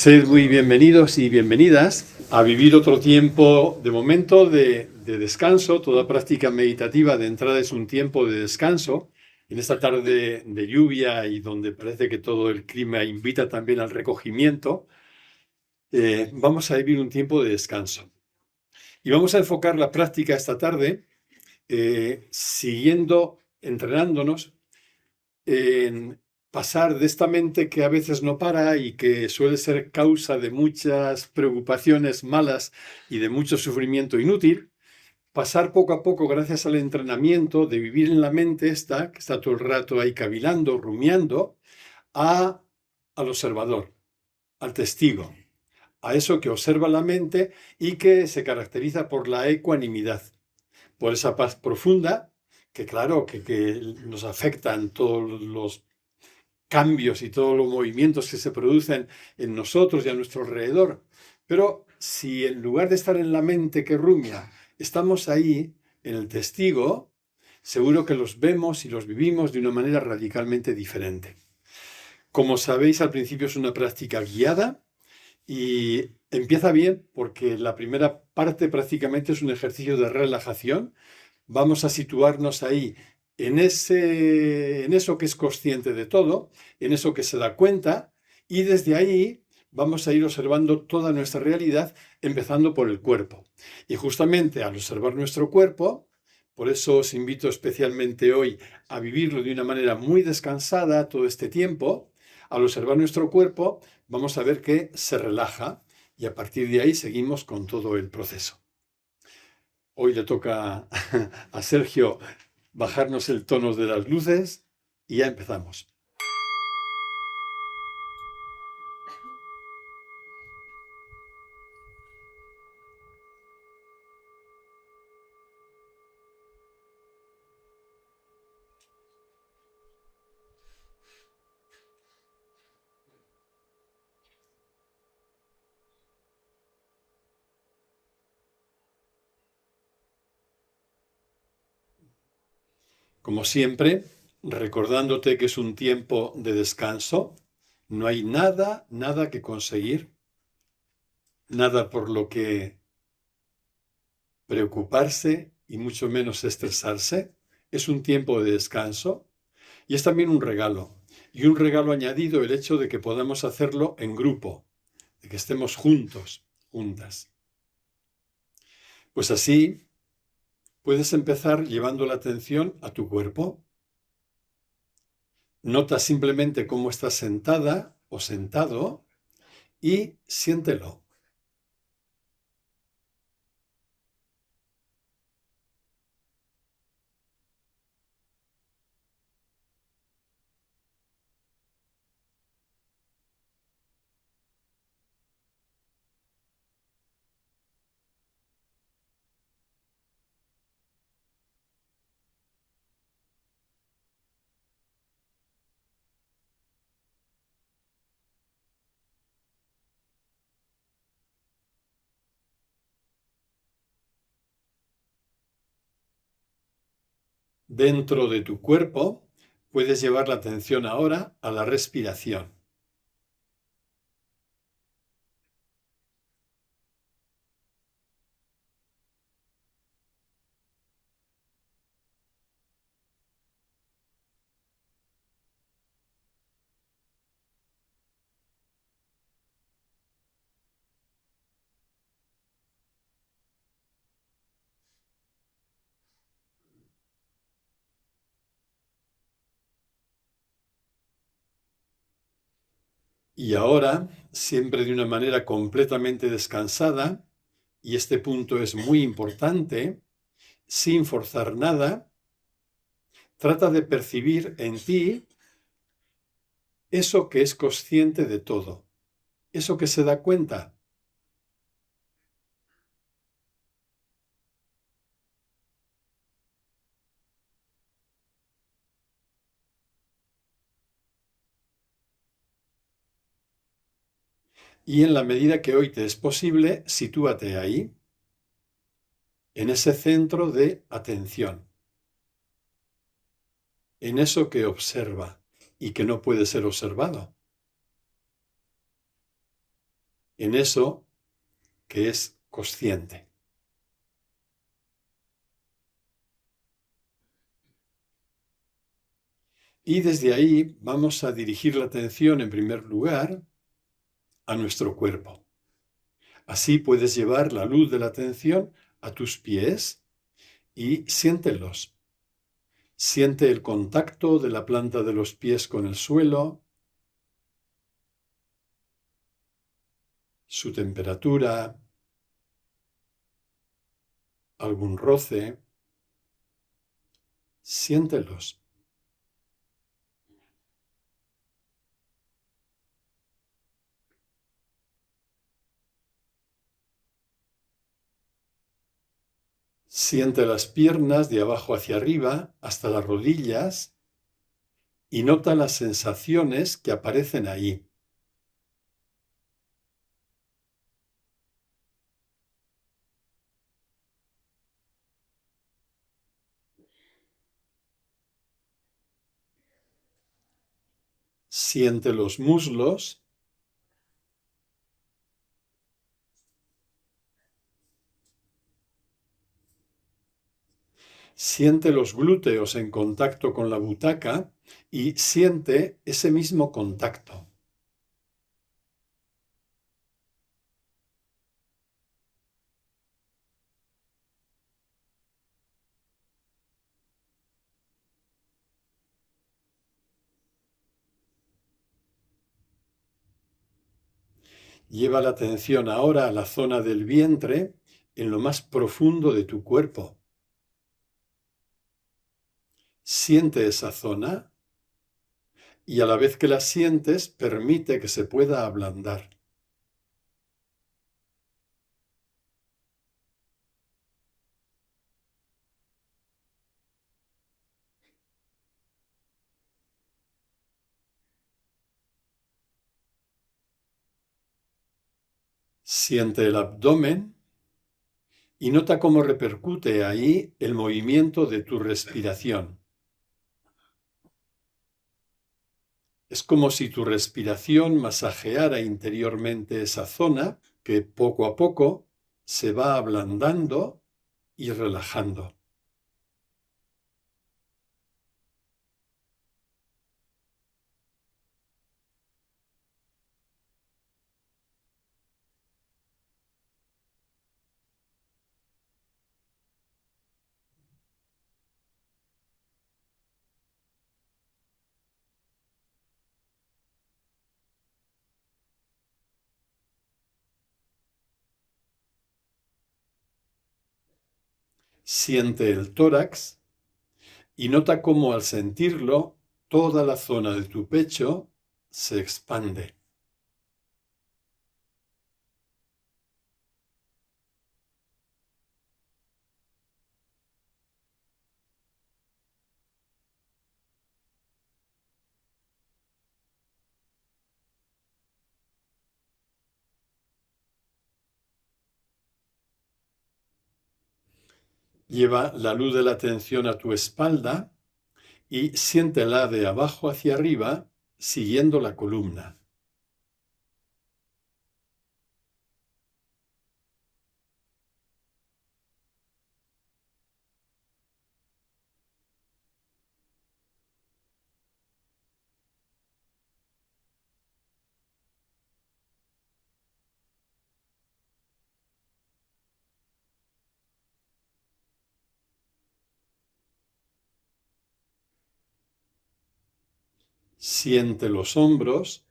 Sed muy bienvenidos y bienvenidas a vivir otro tiempo de momento de descanso. Toda práctica meditativa de entrada es un tiempo de descanso. En esta tarde de lluvia y donde parece que todo el clima invita también al recogimiento, vamos a vivir un tiempo de descanso. Y vamos a enfocar la práctica esta tarde entrenándonos en pasar de esta mente que a veces no para y que suele ser causa de muchas preocupaciones malas y de mucho sufrimiento inútil, pasar poco a poco, gracias al entrenamiento de vivir en la mente esta, que está todo el rato ahí cavilando, rumiando, a, al observador, al testigo, a eso que observa la mente y que se caracteriza por la ecuanimidad, por esa paz profunda que claro, que nos afectan todos los cambios y todos los movimientos que se producen en nosotros y a nuestro alrededor. Pero si en lugar de estar en la mente que rumia, estamos ahí, en el testigo, seguro que los vemos y los vivimos de una manera radicalmente diferente. Como sabéis, al principio es una práctica guiada y empieza bien porque la primera parte prácticamente es un ejercicio de relajación. Vamos a situarnos ahí en eso que es consciente de todo, en eso que se da cuenta, y desde ahí vamos a ir observando toda nuestra realidad, empezando por el cuerpo. Y justamente al observar nuestro cuerpo, por eso os invito especialmente hoy a vivirlo de una manera muy descansada todo este tiempo. Al observar nuestro cuerpo, vamos a ver que se relaja y a partir de ahí seguimos con todo el proceso. Hoy le toca a Sergio bajarnos el tono de las luces y ya empezamos. Como siempre, recordándote que es un tiempo de descanso, no hay nada que conseguir, nada por lo que preocuparse y mucho menos estresarse. Es un tiempo de descanso y es también un regalo. Y un regalo añadido el hecho de que podamos hacerlo en grupo, de que estemos juntos, juntas. Pues así puedes empezar llevando la atención a tu cuerpo. Nota simplemente cómo estás sentada o sentado y siéntelo. Dentro de tu cuerpo puedes llevar la atención ahora a la respiración. Y ahora, siempre de una manera completamente descansada, y este punto es muy importante, sin forzar nada, trata de percibir en ti eso que es consciente de todo, eso que se da cuenta. Y en la medida que hoy te es posible, sitúate ahí, en ese centro de atención, en eso que observa y que no puede ser observado. en eso que es consciente. Y desde ahí vamos a dirigir la atención, en primer lugar, a nuestro cuerpo. Así puedes llevar la luz de la atención a tus pies y siéntelos. Siente el contacto de la planta de los pies con el suelo, su temperatura, algún roce. Siéntelos. Siente las piernas de abajo hacia arriba hasta las rodillas y nota las sensaciones que aparecen ahí. Siente los muslos. Siente los glúteos en contacto con la butaca y siente ese mismo contacto. Lleva la atención ahora a la zona del vientre, en lo más profundo de tu cuerpo. Siente esa zona y a la vez que la sientes, permite que se pueda ablandar. Siente el abdomen y nota cómo repercute ahí el movimiento de tu respiración. Es como si tu respiración masajeara interiormente esa zona que poco a poco se va ablandando y relajando. Siente el tórax y nota cómo al sentirlo, toda la zona de tu pecho se expande. Lleva la luz de la atención a tu espalda y siéntela de abajo hacia arriba, siguiendo la columna. Siente los hombros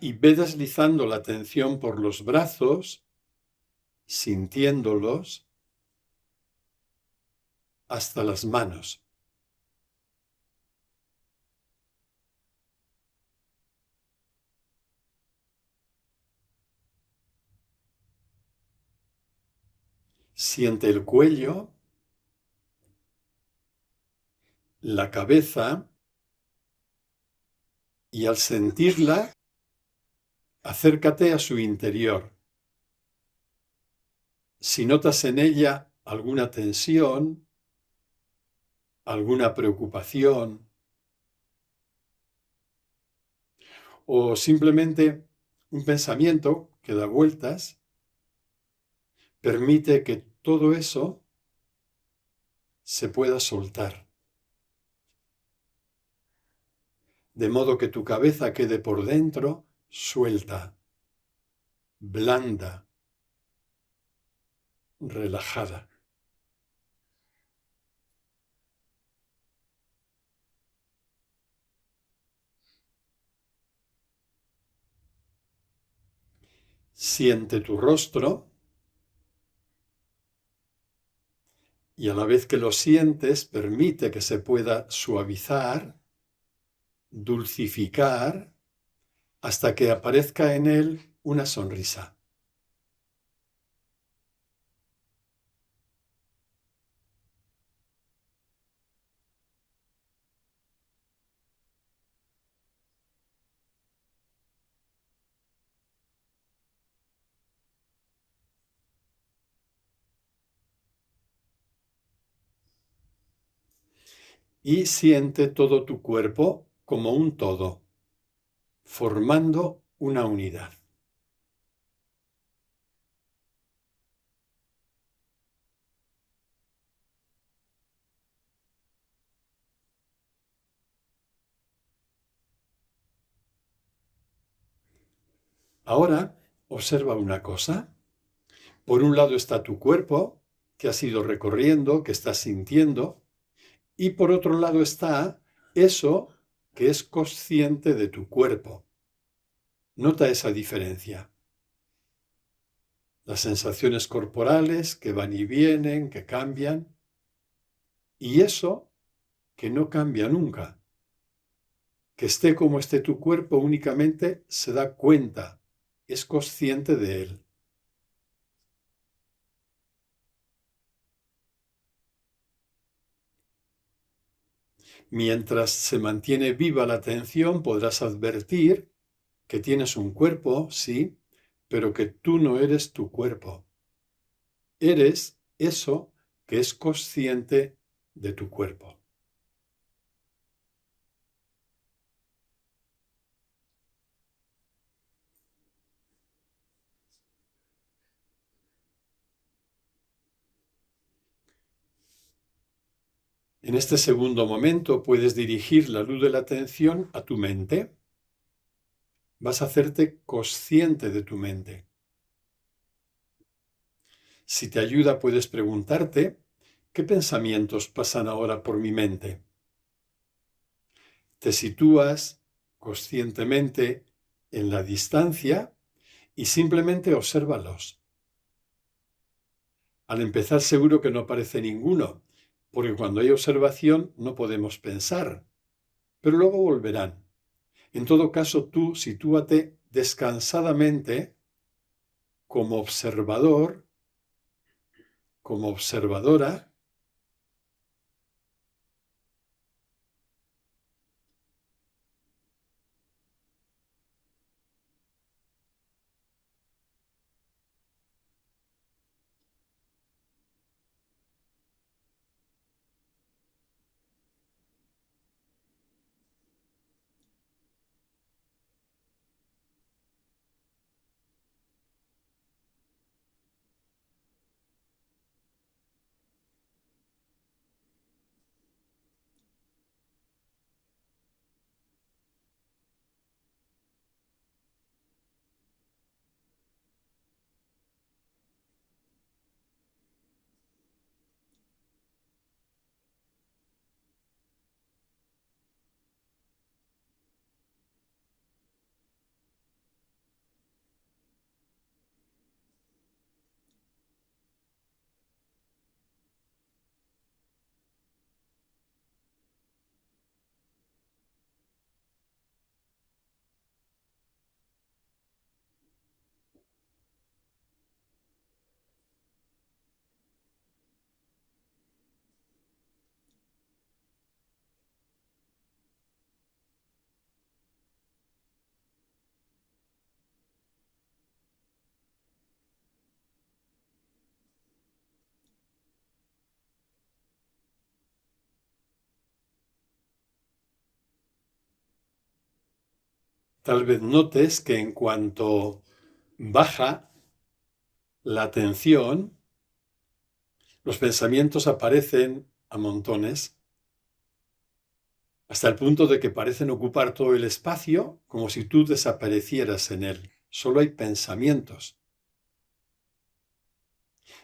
y ve deslizando la atención por los brazos, sintiéndolos hasta las manos. Siente el cuello, la cabeza y al sentirla, acércate a su interior. Si notas en ella alguna tensión, alguna preocupación o simplemente un pensamiento que da vueltas, permite que todo eso se pueda soltar. De modo que tu cabeza quede por dentro suelta, blanda, relajada. Siente tu rostro y a la vez que lo sientes, permite que se pueda suavizar, dulcificar, hasta que aparezca en él una sonrisa. Y siente todo tu cuerpo como un todo, formando una unidad. Ahora, observa una cosa. Por un lado está tu cuerpo, que has ido recorriendo, que estás sintiendo, y por otro lado está eso que es consciente de tu cuerpo. Nota esa diferencia. Las sensaciones corporales que van y vienen, que cambian, y eso que no cambia nunca. Que esté como esté tu cuerpo únicamente se da cuenta, es consciente de él. Mientras se mantiene viva la atención, podrás advertir que tienes un cuerpo, sí, pero que tú no eres tu cuerpo. Eres eso que es consciente de tu cuerpo. En este segundo momento puedes dirigir la luz de la atención a tu mente. Vas a hacerte consciente de tu mente. Si te ayuda, puedes preguntarte, ¿qué pensamientos pasan ahora por mi mente? Te sitúas conscientemente en la distancia y simplemente obsérvalos. Al empezar seguro que no aparece ninguno, porque cuando hay observación no podemos pensar, pero luego volverán. En todo caso, tú sitúate descansadamente como observador, como observadora, tal vez notes que en cuanto baja la atención, los pensamientos aparecen a montones, hasta el punto de que parecen ocupar todo el espacio como si tú desaparecieras en él. Solo hay pensamientos.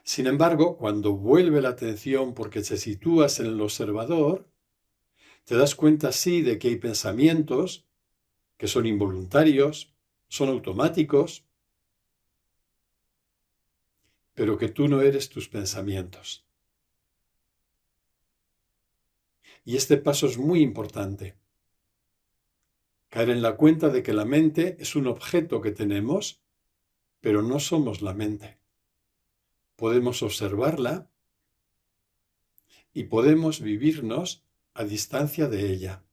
Sin embargo, cuando vuelve la atención porque te sitúas en el observador, te das cuenta sí de que hay pensamientos que son involuntarios, son automáticos, pero que tú no eres tus pensamientos. Y este paso es muy importante. Caer en la cuenta de que la mente es un objeto que tenemos, pero no somos la mente. Podemos observarla y podemos vivirnos a distancia de ella.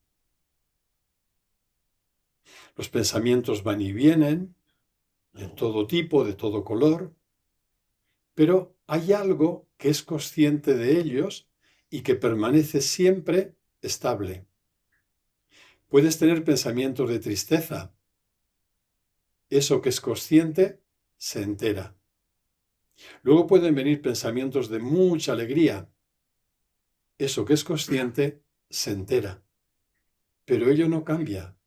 Los pensamientos van y vienen, de todo tipo, de todo color, pero hay algo que es consciente de ellos y que permanece siempre estable. Puedes tener pensamientos de tristeza. Eso que es consciente se entera. Luego pueden venir pensamientos de mucha alegría. Eso que es consciente se entera. Pero ello no cambia.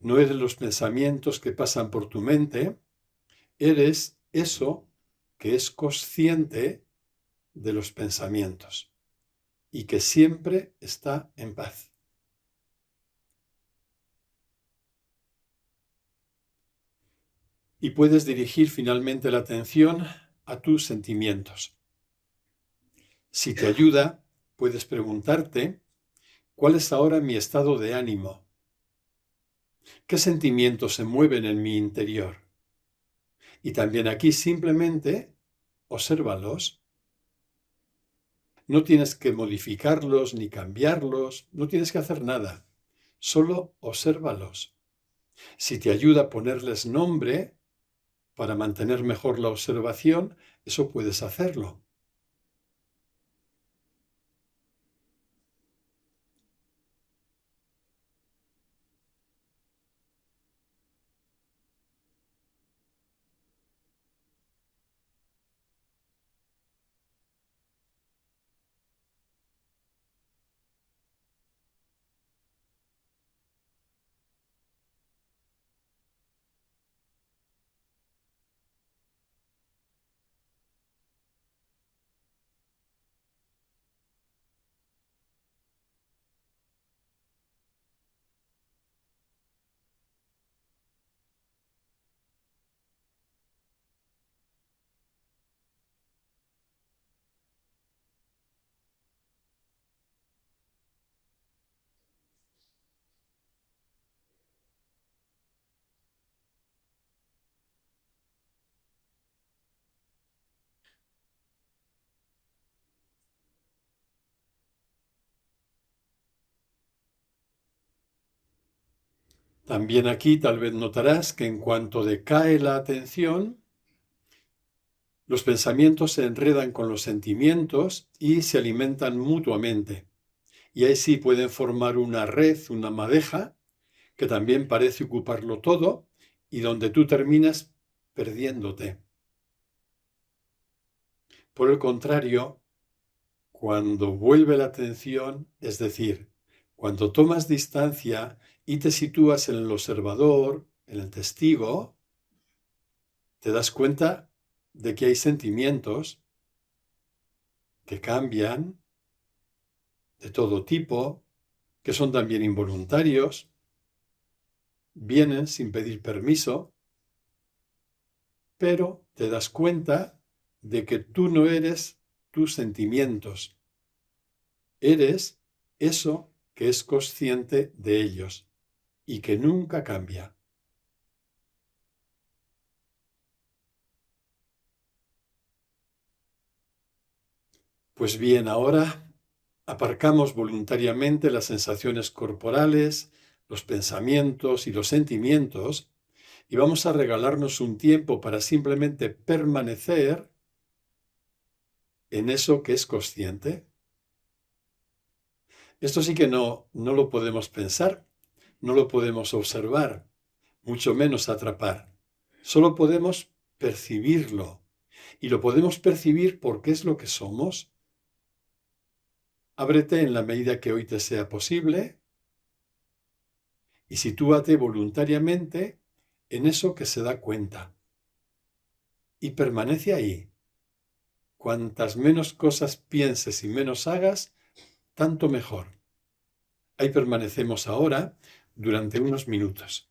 No eres los pensamientos que pasan por tu mente, eres eso que es consciente de los pensamientos y que siempre está en paz. Y puedes dirigir finalmente la atención a tus sentimientos. Si te ayuda, puedes preguntarte, ¿cuál es ahora mi estado de ánimo? ¿Qué sentimientos se mueven en mi interior? Y también aquí simplemente obsérvalos. No tienes que modificarlos ni cambiarlos, no tienes que hacer nada. Solo obsérvalos. Si te ayuda a ponerles nombre para mantener mejor la observación, eso puedes hacerlo. También aquí tal vez notarás que en cuanto decae la atención, los pensamientos se enredan con los sentimientos y se alimentan mutuamente. Y ahí sí pueden formar una red, una madeja, que también parece ocuparlo todo y donde tú terminas perdiéndote. Por el contrario, cuando vuelve la atención, es decir, cuando tomas distancia y te sitúas en el observador, en el testigo, te das cuenta de que hay sentimientos que cambian de todo tipo, que son también involuntarios, vienen sin pedir permiso, pero te das cuenta de que tú no eres tus sentimientos, eres eso que es consciente de ellos y que nunca cambia. Pues bien, ahora aparcamos voluntariamente las sensaciones corporales, los pensamientos y los sentimientos y vamos a regalarnos un tiempo para simplemente permanecer en eso que es consciente. Esto sí que no lo podemos pensar. no lo podemos observar, mucho menos atrapar. Solo podemos percibirlo. Y lo podemos percibir porque es lo que somos. Ábrete en la medida que hoy te sea posible y sitúate voluntariamente en eso que se da cuenta. Y permanece ahí. Cuantas menos cosas pienses y menos hagas, tanto mejor. Ahí permanecemos ahora durante unos minutos.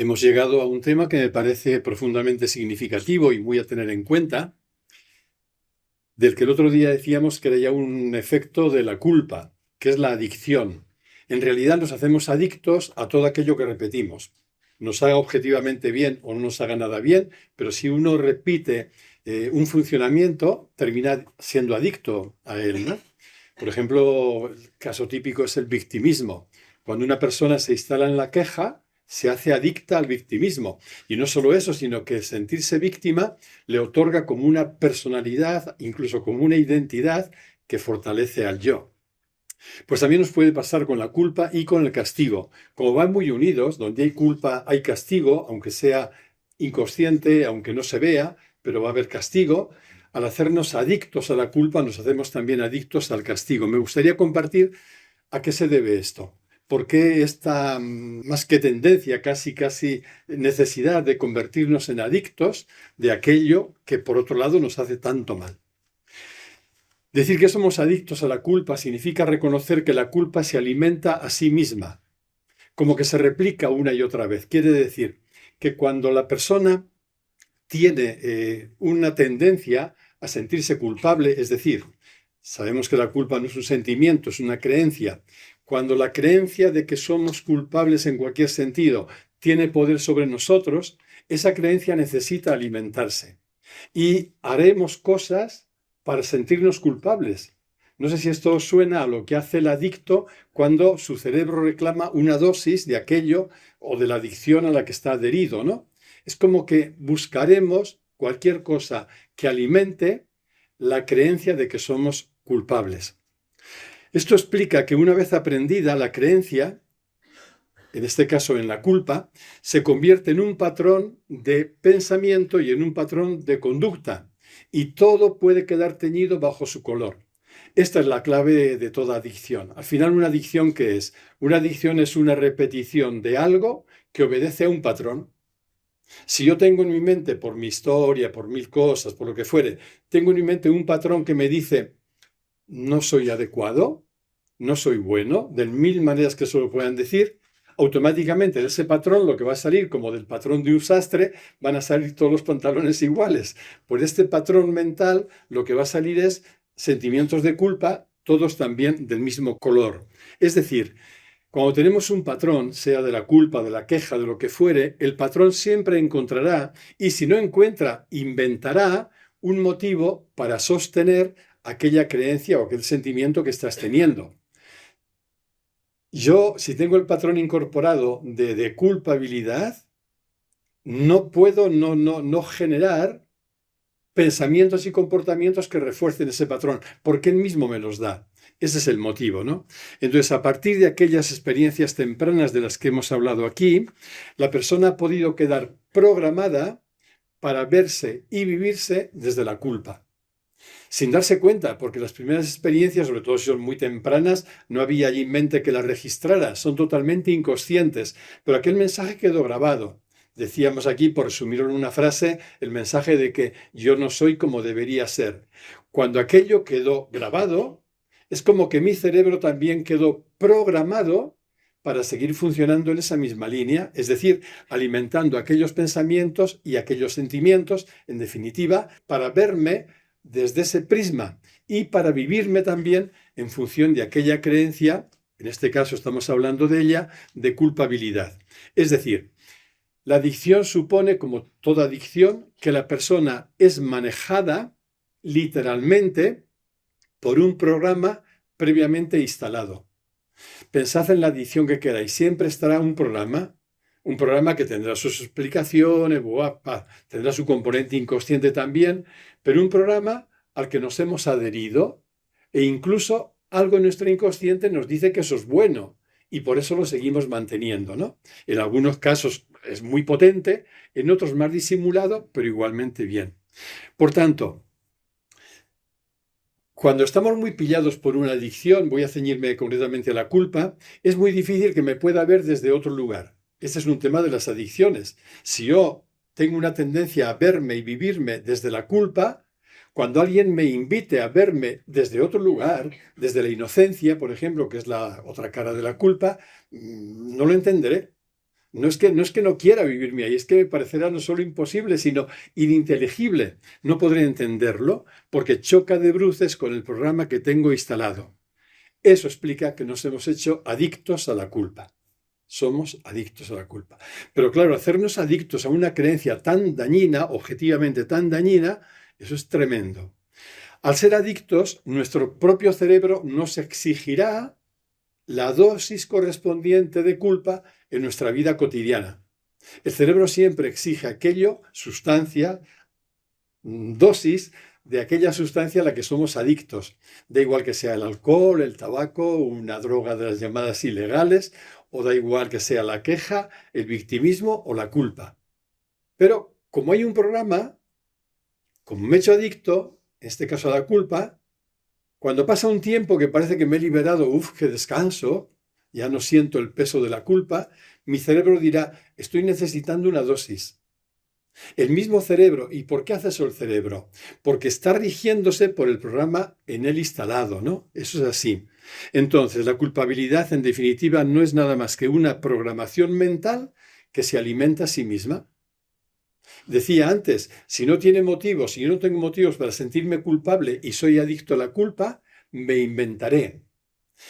hemos llegado a un tema que me parece profundamente significativo y muy a tener en cuenta, del que el otro día decíamos que era ya un efecto de la culpa, que es la adicción. En realidad nos hacemos adictos a todo aquello que repetimos. Nos haga objetivamente bien o no nos haga nada bien, pero si uno repite un funcionamiento, termina siendo adicto a él, ¿no? Por ejemplo, el caso típico es el victimismo. Cuando una persona se instala en la queja, se hace adicta al victimismo. Y no solo eso, sino que sentirse víctima le otorga como una personalidad, incluso como una identidad que fortalece al yo. Pues también nos puede pasar con la culpa y con el castigo. Como van muy unidos, donde hay culpa hay castigo, aunque sea inconsciente, aunque no se vea, pero va a haber castigo. Al hacernos adictos a la culpa, nos hacemos también adictos al castigo. Me gustaría compartir a qué se debe esto. ¿Por qué esta, más que tendencia, casi necesidad de convertirnos en adictos de aquello que por otro lado nos hace tanto mal? Decir que somos adictos a la culpa significa reconocer que la culpa se alimenta a sí misma, como que se replica una y otra vez. Quiere decir que cuando la persona tiene una tendencia a sentirse culpable, es decir, sabemos que la culpa no es un sentimiento, es una creencia. Cuando la creencia de que somos culpables en cualquier sentido tiene poder sobre nosotros, esa creencia necesita alimentarse. Y haremos cosas para sentirnos culpables. No sé si esto os suena a lo que hace el adicto cuando su cerebro reclama una dosis de aquello o de la adicción a la que está adherido, ¿no? Es como que buscaremos cualquier cosa que alimente la creencia de que somos culpables. Esto explica que una vez aprendida la creencia, en este caso en la culpa, se convierte en un patrón de pensamiento y en un patrón de conducta, y todo puede quedar teñido bajo su color. Esta es la clave de toda adicción. Al final, ¿una adicción qué es? Una adicción es una repetición de algo que obedece a un patrón. Si yo tengo en mi mente, por mi historia, por mil cosas, por lo que fuere, tengo en mi mente un patrón que me dice no soy adecuado, no soy bueno, de mil maneras que se lo puedan decir, automáticamente de ese patrón lo que va a salir, como del patrón de un sastre, van a salir todos los pantalones iguales. Por este patrón mental lo que va a salir es sentimientos de culpa, todos también del mismo color. Es decir, cuando tenemos un patrón, sea de la culpa, de la queja, de lo que fuere, el patrón siempre encontrará, y si no encuentra, inventará un motivo para sostener aquella creencia o aquel sentimiento que estás teniendo. Yo, si tengo el patrón incorporado de culpabilidad, no puedo no generar pensamientos y comportamientos que refuercen ese patrón, porque él mismo me los da. Ese es el motivo, ¿no? Entonces, a partir de aquellas experiencias tempranas de las que hemos hablado aquí, la persona ha podido quedar programada para verse y vivirse desde la culpa. Sin darse cuenta, porque las primeras experiencias, sobre todo si son muy tempranas, no había allí en mente que las registrara, son totalmente inconscientes, pero aquel mensaje quedó grabado. Decíamos aquí, por resumirlo en una frase, el mensaje de que yo no soy como debería ser. Cuando aquello quedó grabado, es como que mi cerebro también quedó programado para seguir funcionando en esa misma línea, es decir, alimentando aquellos pensamientos y aquellos sentimientos, en definitiva, para verme desde ese prisma y para vivirme también en función de aquella creencia, en este caso estamos hablando de ella, de culpabilidad. Es decir, la adicción supone, como toda adicción, que la persona es manejada literalmente por un programa previamente instalado. Pensad en la adicción que queráis, siempre estará un programa que tendrá sus explicaciones, tendrá su componente inconsciente también, pero un programa al que nos hemos adherido e incluso algo en nuestro inconsciente nos dice que eso es bueno y por eso lo seguimos manteniendo, ¿no? En algunos casos es muy potente, en otros más disimulado, pero igualmente bien. Por tanto, cuando estamos muy pillados por una adicción, voy a ceñirme concretamente a la culpa, es muy difícil que me pueda ver desde otro lugar. Este es un tema de las adicciones. Si yo tengo una tendencia a verme y vivirme desde la culpa, cuando alguien me invite a verme desde otro lugar, desde la inocencia, por ejemplo, que es la otra cara de la culpa, no lo entenderé. No es que no quiera vivirme ahí, es que me parecerá no solo imposible, sino ininteligible. No podré entenderlo porque choca de bruces con el programa que tengo instalado. Eso explica que nos hemos hecho adictos a la culpa. Somos adictos a la culpa. Pero claro, hacernos adictos a una creencia tan dañina, objetivamente tan dañina, eso es tremendo. Al ser adictos, nuestro propio cerebro nos exigirá la dosis correspondiente de culpa en nuestra vida cotidiana. El cerebro siempre exige aquello, sustancia, dosis de aquella sustancia a la que somos adictos. Da igual que sea el alcohol, el tabaco, una droga de las llamadas ilegales, o da igual que sea la queja, el victimismo o la culpa. Pero como hay un programa, como me he hecho adicto, en este caso a la culpa, cuando pasa un tiempo que parece que me he liberado, qué descanso, ya no siento el peso de la culpa, mi cerebro dirá, estoy necesitando una dosis. El mismo cerebro. ¿Y por qué hace eso el cerebro? Porque está rigiéndose por el programa en él instalado, ¿no? Eso es así. Entonces, la culpabilidad, en definitiva, no es nada más que una programación mental que se alimenta a sí misma. Decía antes, si no tiene motivos, si yo no tengo motivos para sentirme culpable y soy adicto a la culpa, me inventaré.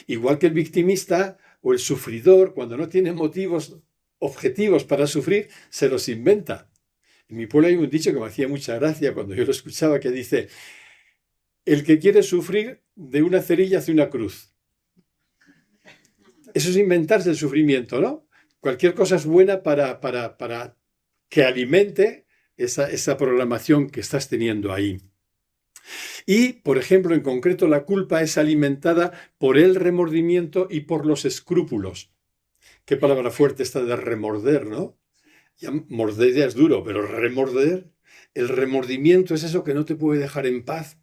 Igual que el victimista o el sufridor, cuando no tiene motivos objetivos para sufrir, se los inventa. En mi pueblo hay un dicho que me hacía mucha gracia cuando yo lo escuchaba, que dice, el que quiere sufrir, de una cerilla hace una cruz. Eso es inventarse el sufrimiento, ¿no? Cualquier cosa es buena para que alimente esa programación que estás teniendo ahí. Y, por ejemplo, en concreto, la culpa es alimentada por el remordimiento y por los escrúpulos. Qué palabra fuerte esta de remorder, ¿no? Ya morder ya es duro, pero remorder, el remordimiento es eso que no te puede dejar en paz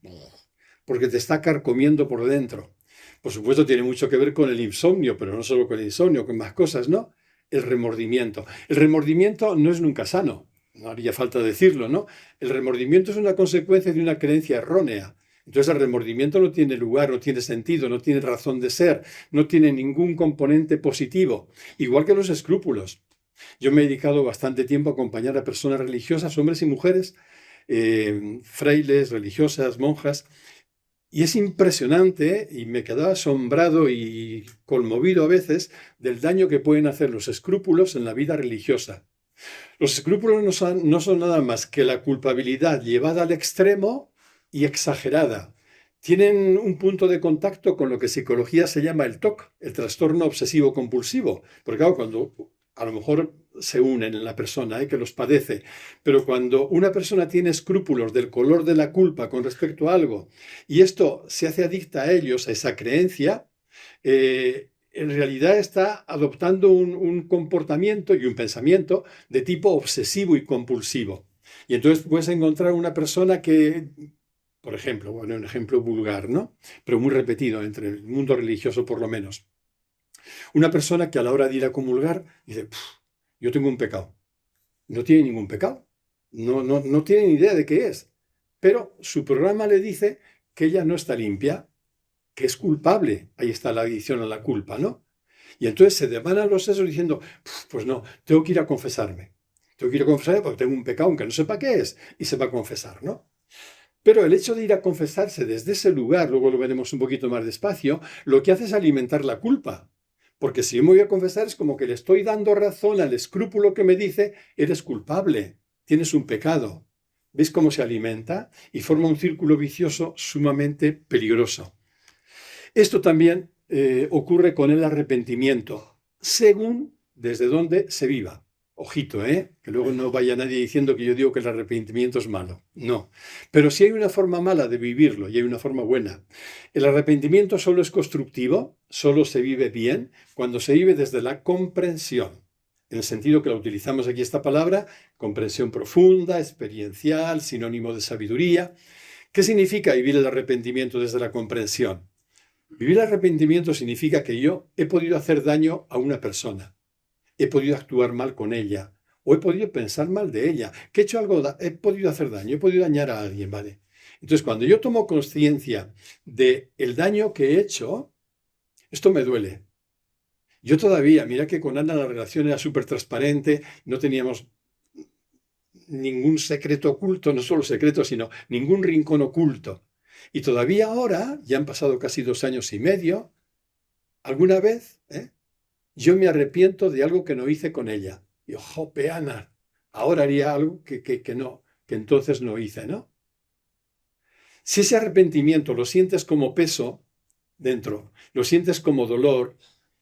porque te está carcomiendo por dentro. Por supuesto, tiene mucho que ver con el insomnio, pero no solo con el insomnio, con más cosas, ¿no? El remordimiento. El remordimiento no es nunca sano, no haría falta decirlo, ¿no? El remordimiento es una consecuencia de una creencia errónea. Entonces el remordimiento no tiene lugar, no tiene sentido, no tiene razón de ser, no tiene ningún componente positivo, igual que los escrúpulos. Yo me he dedicado bastante tiempo a acompañar a personas religiosas, hombres y mujeres, frailes, religiosas, monjas, y es impresionante, y me quedaba asombrado y conmovido a veces del daño que pueden hacer los escrúpulos en la vida religiosa. Los escrúpulos no son nada más que la culpabilidad llevada al extremo y exagerada. Tienen un punto de contacto con lo que en psicología se llama el TOC, el trastorno obsesivo compulsivo. Porque claro, cuando a lo mejor se unen en la persona que los padece, pero cuando una persona tiene escrúpulos del color de la culpa con respecto a algo y esto se hace adicta a ellos, a esa creencia, en realidad está adoptando un comportamiento y un pensamiento de tipo obsesivo y compulsivo. Y entonces puedes encontrar una persona que, por ejemplo, bueno, un ejemplo vulgar, ¿no? Pero muy repetido entre el mundo religioso por lo menos. Una persona que a la hora de ir a comulgar dice, yo tengo un pecado. No tiene ningún pecado. No tiene ni idea de qué es. Pero su programa le dice que ella no está limpia, que es culpable. Ahí está la adicción a la culpa, ¿no? Y entonces se devanan los sesos diciendo, pues no, tengo que ir a confesarme. Tengo que ir a confesarme porque tengo un pecado, aunque no sepa qué es, y se va a confesar, ¿no? Pero el hecho de ir a confesarse desde ese lugar, luego lo veremos un poquito más despacio, lo que hace es alimentar la culpa. Porque si yo me voy a confesar es como que le estoy dando razón al escrúpulo que me dice, eres culpable, tienes un pecado. ¿Veis cómo se alimenta? Y forma un círculo vicioso sumamente peligroso. Esto también ocurre con el arrepentimiento, según desde dónde se viva. Ojito, que luego no vaya nadie diciendo que yo digo que el arrepentimiento es malo. No. Pero sí hay una forma mala de vivirlo y hay una forma buena. El arrepentimiento solo es constructivo, solo se vive bien cuando se vive desde la comprensión. En el sentido que la utilizamos aquí esta palabra, comprensión profunda, experiencial, sinónimo de sabiduría. ¿Qué significa vivir el arrepentimiento desde la comprensión? Vivir el arrepentimiento significa que yo he podido hacer daño a una persona, he podido actuar mal con ella, o he podido pensar mal de ella, que he hecho algo, he podido hacer daño, he podido dañar a alguien, ¿vale? Entonces, cuando yo tomo conciencia del daño que he hecho, esto me duele. Yo todavía, mira que con Ana la relación era súper transparente, no teníamos ningún secreto oculto, no solo secreto, sino ningún rincón oculto. Y todavía ahora, ya han pasado casi 2 años y medio, alguna vez, yo me arrepiento de algo que no hice con ella. Y jope, Ana, ahora haría algo que entonces no hice, ¿no? Si ese arrepentimiento lo sientes como peso dentro, lo sientes como dolor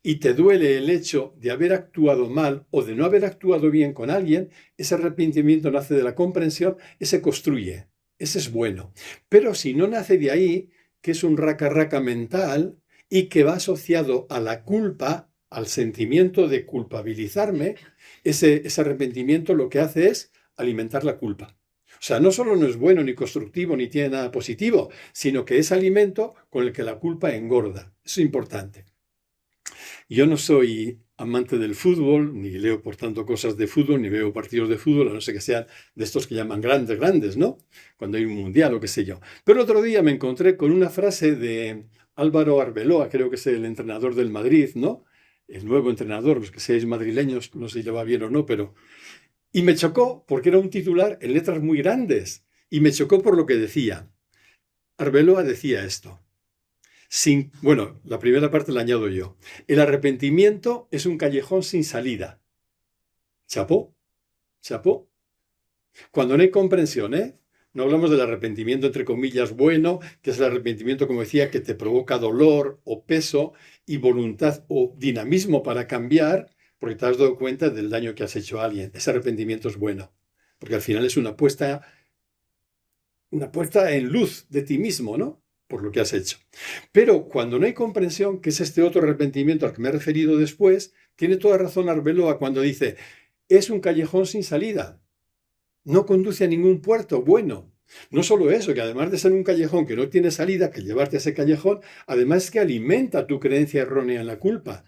y te duele el hecho de haber actuado mal o de no haber actuado bien con alguien, ese arrepentimiento nace de la comprensión, ese construye, ese es bueno. Pero si no nace de ahí, que es un raca-raca mental y que va asociado a la culpa, al sentimiento de culpabilizarme, ese arrepentimiento lo que hace es alimentar la culpa. O sea, no solo no es bueno ni constructivo ni tiene nada positivo, sino que es alimento con el que la culpa engorda. Eso es importante. Yo no soy amante del fútbol, ni leo por tanto cosas de fútbol, ni veo partidos de fútbol, a no ser que sean de estos que llaman grandes, grandes, ¿no? Cuando hay un mundial o qué sé yo. Pero otro día me encontré con una frase de Álvaro Arbeloa, creo que es el entrenador del Madrid, ¿no? El nuevo entrenador, los que seáis madrileños, no sé si le va bien o no, pero... Y me chocó porque era un titular en letras muy grandes. Y me chocó por lo que decía. Arbeloa decía esto. Bueno, la primera parte la añado yo. El arrepentimiento es un callejón sin salida. Chapó, chapó. Cuando no hay comprensión, no hablamos del arrepentimiento, entre comillas, bueno, que es el arrepentimiento, como decía, que te provoca dolor o peso y voluntad o dinamismo para cambiar, porque te has dado cuenta del daño que has hecho a alguien. Ese arrepentimiento es bueno, porque al final es una puesta en luz de ti mismo, ¿no? Por lo que has hecho. Pero cuando no hay comprensión, que es este otro arrepentimiento al que me he referido después, tiene toda razón Arbeloa cuando dice, es un callejón sin salida, no conduce a ningún puerto bueno. No solo eso, que además de ser un callejón que no tiene salida, que llevarte a ese callejón, además es que alimenta tu creencia errónea en la culpa,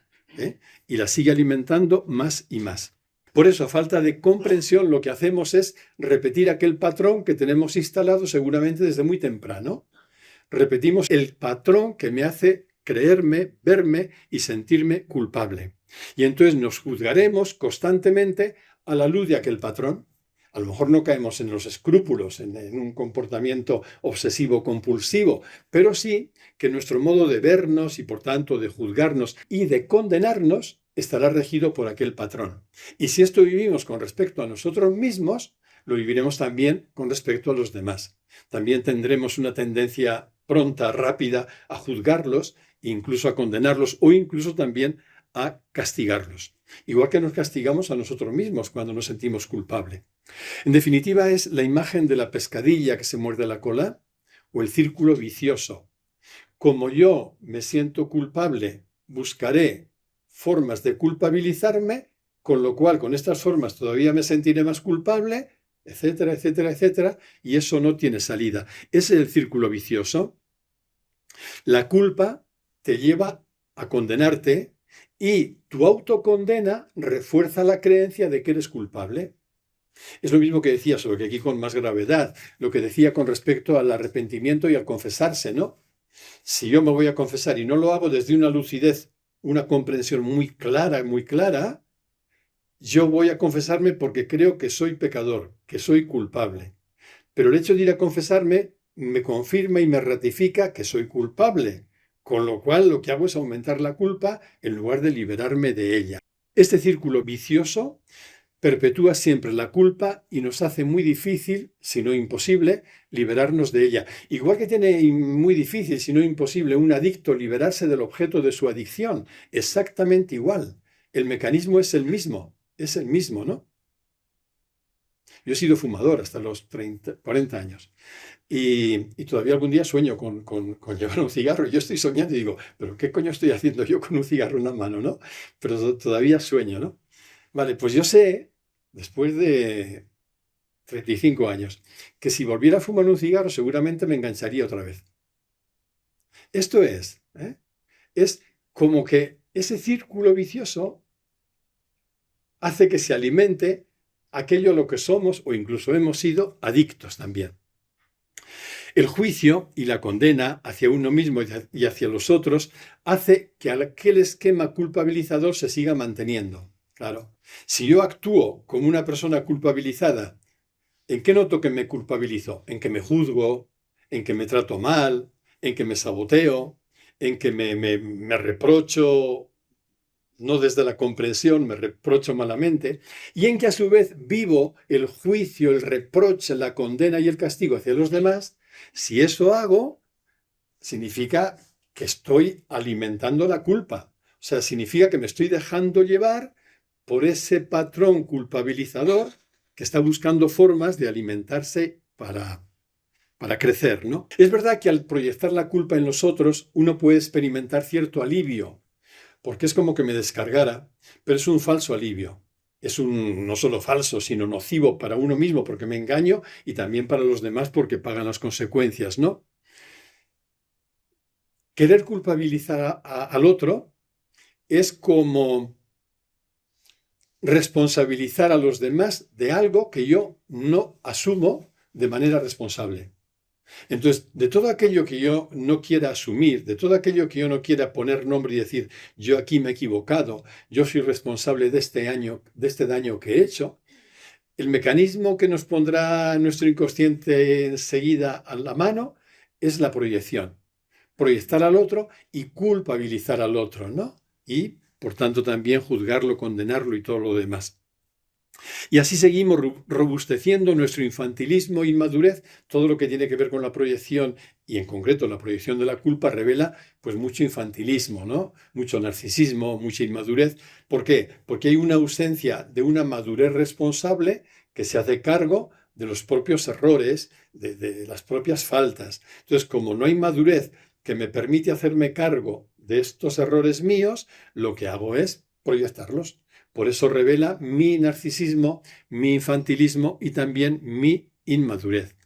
y la sigue alimentando más y más. Por eso, a falta de comprensión, lo que hacemos es repetir aquel patrón que tenemos instalado seguramente desde muy temprano. Repetimos el patrón que me hace creerme, verme y sentirme culpable. Y entonces nos juzgaremos constantemente a la luz de aquel patrón. A lo mejor no caemos en los escrúpulos, en un comportamiento obsesivo-compulsivo, pero sí que nuestro modo de vernos y por tanto de juzgarnos y de condenarnos estará regido por aquel patrón. Y si esto vivimos con respecto a nosotros mismos, lo viviremos también con respecto a los demás. También tendremos una tendencia pronta, rápida, a juzgarlos, incluso a condenarlos o incluso también a castigarlos. Igual que nos castigamos a nosotros mismos cuando nos sentimos culpables. En definitiva, es la imagen de la pescadilla que se muerde la cola o el círculo vicioso. Como yo me siento culpable, buscaré formas de culpabilizarme, con lo cual con estas formas todavía me sentiré más culpable, etcétera, etcétera, etcétera, y eso no tiene salida. Ese es el círculo vicioso. La culpa te lleva a condenarte y tu autocondena refuerza la creencia de que eres culpable. Es lo mismo que decía, sobre que aquí con más gravedad, lo que decía con respecto al arrepentimiento y al confesarse, ¿no? Si yo me voy a confesar y no lo hago desde una lucidez, una comprensión muy clara, yo voy a confesarme porque creo que soy pecador, que soy culpable. Pero el hecho de ir a confesarme me confirma y me ratifica que soy culpable, con lo cual lo que hago es aumentar la culpa en lugar de liberarme de ella. Este círculo vicioso perpetúa siempre la culpa y nos hace muy difícil, si no imposible, liberarnos de ella. Igual que tiene muy difícil, si no imposible, un adicto liberarse del objeto de su adicción. Exactamente igual. El mecanismo es el mismo, ¿no? Yo he sido fumador hasta los 40 años y todavía algún día sueño con llevar un cigarro. Yo estoy soñando y digo, ¿pero qué coño estoy haciendo yo con un cigarro en la mano, no? Pero todavía sueño, ¿no? Vale, pues yo sé, después de 35 años, que si volviera a fumar un cigarro seguramente me engancharía otra vez. Esto es como que ese círculo vicioso hace que se alimente aquello a lo que somos o incluso hemos sido adictos también. El juicio y la condena hacia uno mismo y hacia los otros hace que aquel esquema culpabilizador se siga manteniendo. Claro, si yo actúo como una persona culpabilizada, ¿en qué noto que me culpabilizo? En que me juzgo, en que me trato mal, en que me saboteo, en que me reprocho, no desde la comprensión, me reprocho malamente, y en que a su vez vivo el juicio, el reproche, la condena y el castigo hacia los demás. Si eso hago, significa que estoy alimentando la culpa. O sea, significa que me estoy dejando llevar por ese patrón culpabilizador que está buscando formas de alimentarse para crecer, ¿no? Es verdad que al proyectar la culpa en los otros, uno puede experimentar cierto alivio, porque es como que me descargara, pero es un falso alivio. Es no solo falso, sino nocivo para uno mismo porque me engaño y también para los demás porque pagan las consecuencias, ¿no? Querer culpabilizar al otro es como responsabilizar a los demás de algo que yo no asumo de manera responsable. Entonces, de todo aquello que yo no quiera asumir, de todo aquello que yo no quiera poner nombre y decir, yo aquí me he equivocado, yo soy responsable de este daño que he hecho, el mecanismo que nos pondrá nuestro inconsciente enseguida a la mano es la proyección. Proyectar al otro y culpabilizar al otro, ¿no? Y, por tanto, también juzgarlo, condenarlo y todo lo demás. Y así seguimos robusteciendo nuestro infantilismo e inmadurez. Todo lo que tiene que ver con la proyección y en concreto la proyección de la culpa revela pues mucho infantilismo, ¿no? Mucho narcisismo, mucha inmadurez. ¿Por qué? Porque hay una ausencia de una madurez responsable que se hace cargo de los propios errores, de las propias faltas. Entonces, como no hay madurez que me permite hacerme cargo de estos errores míos, lo que hago es proyectarlos. Por eso revela mi narcisismo, mi infantilismo y también mi inmadurez.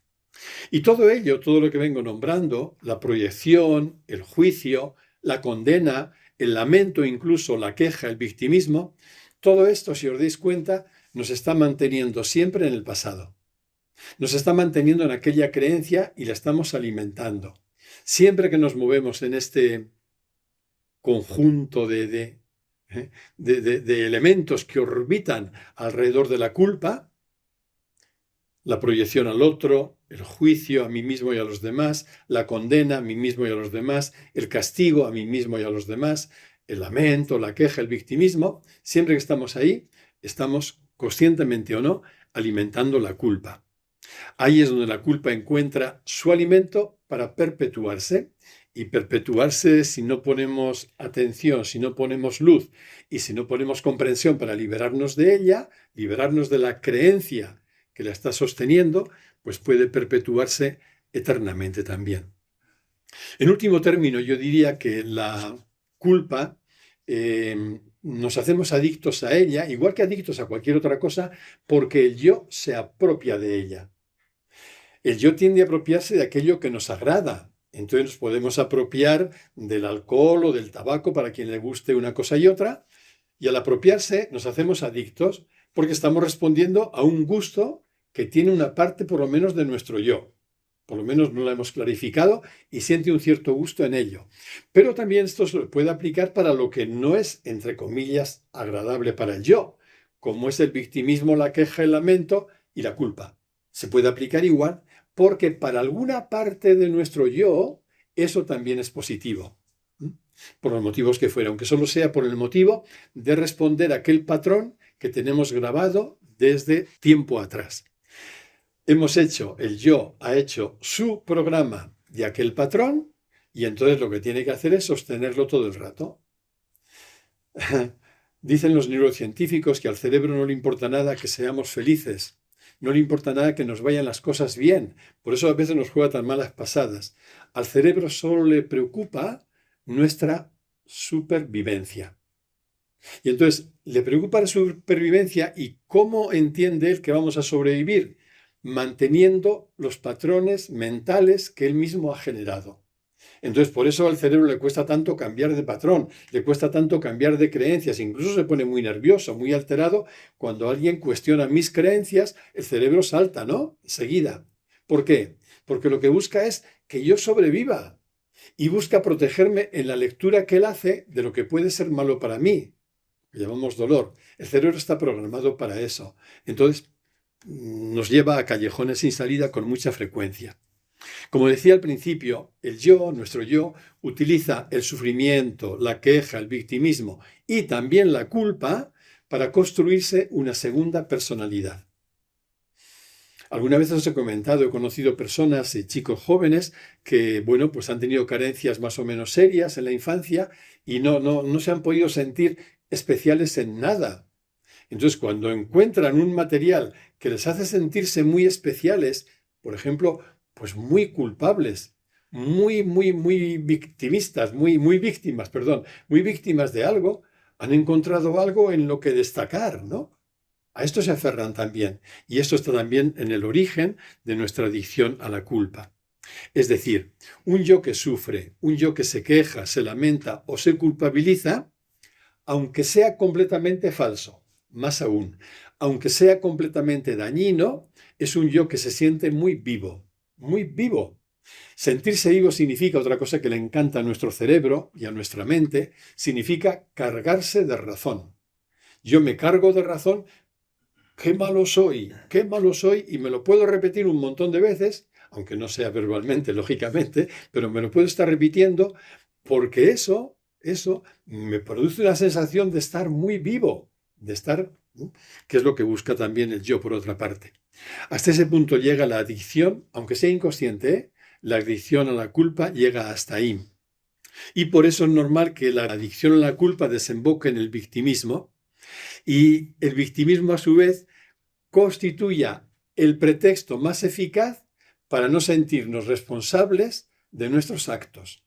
Y todo ello, todo lo que vengo nombrando, la proyección, el juicio, la condena, el lamento, incluso la queja, el victimismo, todo esto, si os dais cuenta, nos está manteniendo siempre en el pasado. Nos está manteniendo en aquella creencia y la estamos alimentando. Siempre que nos movemos en este conjunto de elementos que orbitan alrededor de la culpa, la proyección al otro, el juicio a mí mismo y a los demás, la condena a mí mismo y a los demás, el castigo a mí mismo y a los demás, el lamento, la queja, el victimismo, siempre que estamos ahí, estamos, conscientemente o no, alimentando la culpa. Ahí es donde la culpa encuentra su alimento para perpetuarse. Y perpetuarse si no ponemos atención, si no ponemos luz y si no ponemos comprensión para liberarnos de ella, liberarnos de la creencia que la está sosteniendo, pues puede perpetuarse eternamente también. En último término, yo diría que la culpa nos hacemos adictos a ella, igual que adictos a cualquier otra cosa, porque el yo se apropia de ella. El yo tiende a apropiarse de aquello que nos agrada. Entonces nos podemos apropiar del alcohol o del tabaco para quien le guste una cosa y otra, y al apropiarse nos hacemos adictos porque estamos respondiendo a un gusto que tiene una parte por lo menos de nuestro yo. Por lo menos no lo hemos clarificado y siente un cierto gusto en ello. Pero también esto se puede aplicar para lo que no es, entre comillas, agradable para el yo, como es el victimismo, la queja, el lamento y la culpa. Se puede aplicar igual porque para alguna parte de nuestro yo eso también es positivo, por los motivos que fuera, aunque solo sea por el motivo de responder a aquel patrón que tenemos grabado desde tiempo atrás. El yo ha hecho su programa de aquel patrón y entonces lo que tiene que hacer es sostenerlo todo el rato. Dicen los neurocientíficos que al cerebro no le importa nada que seamos felices. No le importa nada que nos vayan las cosas bien. Por eso a veces nos juega tan malas pasadas. Al cerebro solo le preocupa nuestra supervivencia. Y entonces le preocupa la supervivencia y cómo entiende él que vamos a sobrevivir, manteniendo los patrones mentales que él mismo ha generado. Entonces, por eso al cerebro le cuesta tanto cambiar de patrón, le cuesta tanto cambiar de creencias, incluso se pone muy nervioso, muy alterado. Cuando alguien cuestiona mis creencias, el cerebro salta, ¿no? Enseguida, ¿Por qué? Porque lo que busca es que yo sobreviva y busca protegerme en la lectura que él hace de lo que puede ser malo para mí, que llamamos dolor. El cerebro está programado para eso. Entonces, nos lleva a callejones sin salida con mucha frecuencia. Como decía al principio, el yo, nuestro yo, utiliza el sufrimiento, la queja, el victimismo y también la culpa para construirse una segunda personalidad. Algunas veces os he comentado, he conocido personas y chicos jóvenes que, bueno, pues han tenido carencias más o menos serias en la infancia y no se han podido sentir especiales en nada. Entonces, cuando encuentran un material que les hace sentirse muy especiales, por ejemplo, pues muy culpables, muy victimistas, muy víctimas, perdón, muy víctimas de algo, han encontrado algo en lo que destacar, ¿no? A esto se aferran también, y esto está también en el origen de nuestra adicción a la culpa. Es decir, un yo que sufre, un yo que se queja, se lamenta o se culpabiliza, aunque sea completamente falso, más aún, aunque sea completamente dañino, es un yo que se siente muy vivo, muy vivo. Sentirse vivo significa otra cosa que le encanta a nuestro cerebro y a nuestra mente, significa cargarse de razón. Yo me cargo de razón. Qué malo soy, y me lo puedo repetir un montón de veces, aunque no sea verbalmente, lógicamente, pero me lo puedo estar repitiendo porque eso me produce una sensación de estar muy vivo, de estar, ¿no? Que es lo que busca también el yo, por otra parte. Hasta ese punto llega la adicción, aunque sea inconsciente, ¿eh? La adicción a la culpa llega hasta ahí. Y por eso es normal que la adicción a la culpa desemboque en el victimismo, y el victimismo a su vez constituya el pretexto más eficaz para no sentirnos responsables de nuestros actos.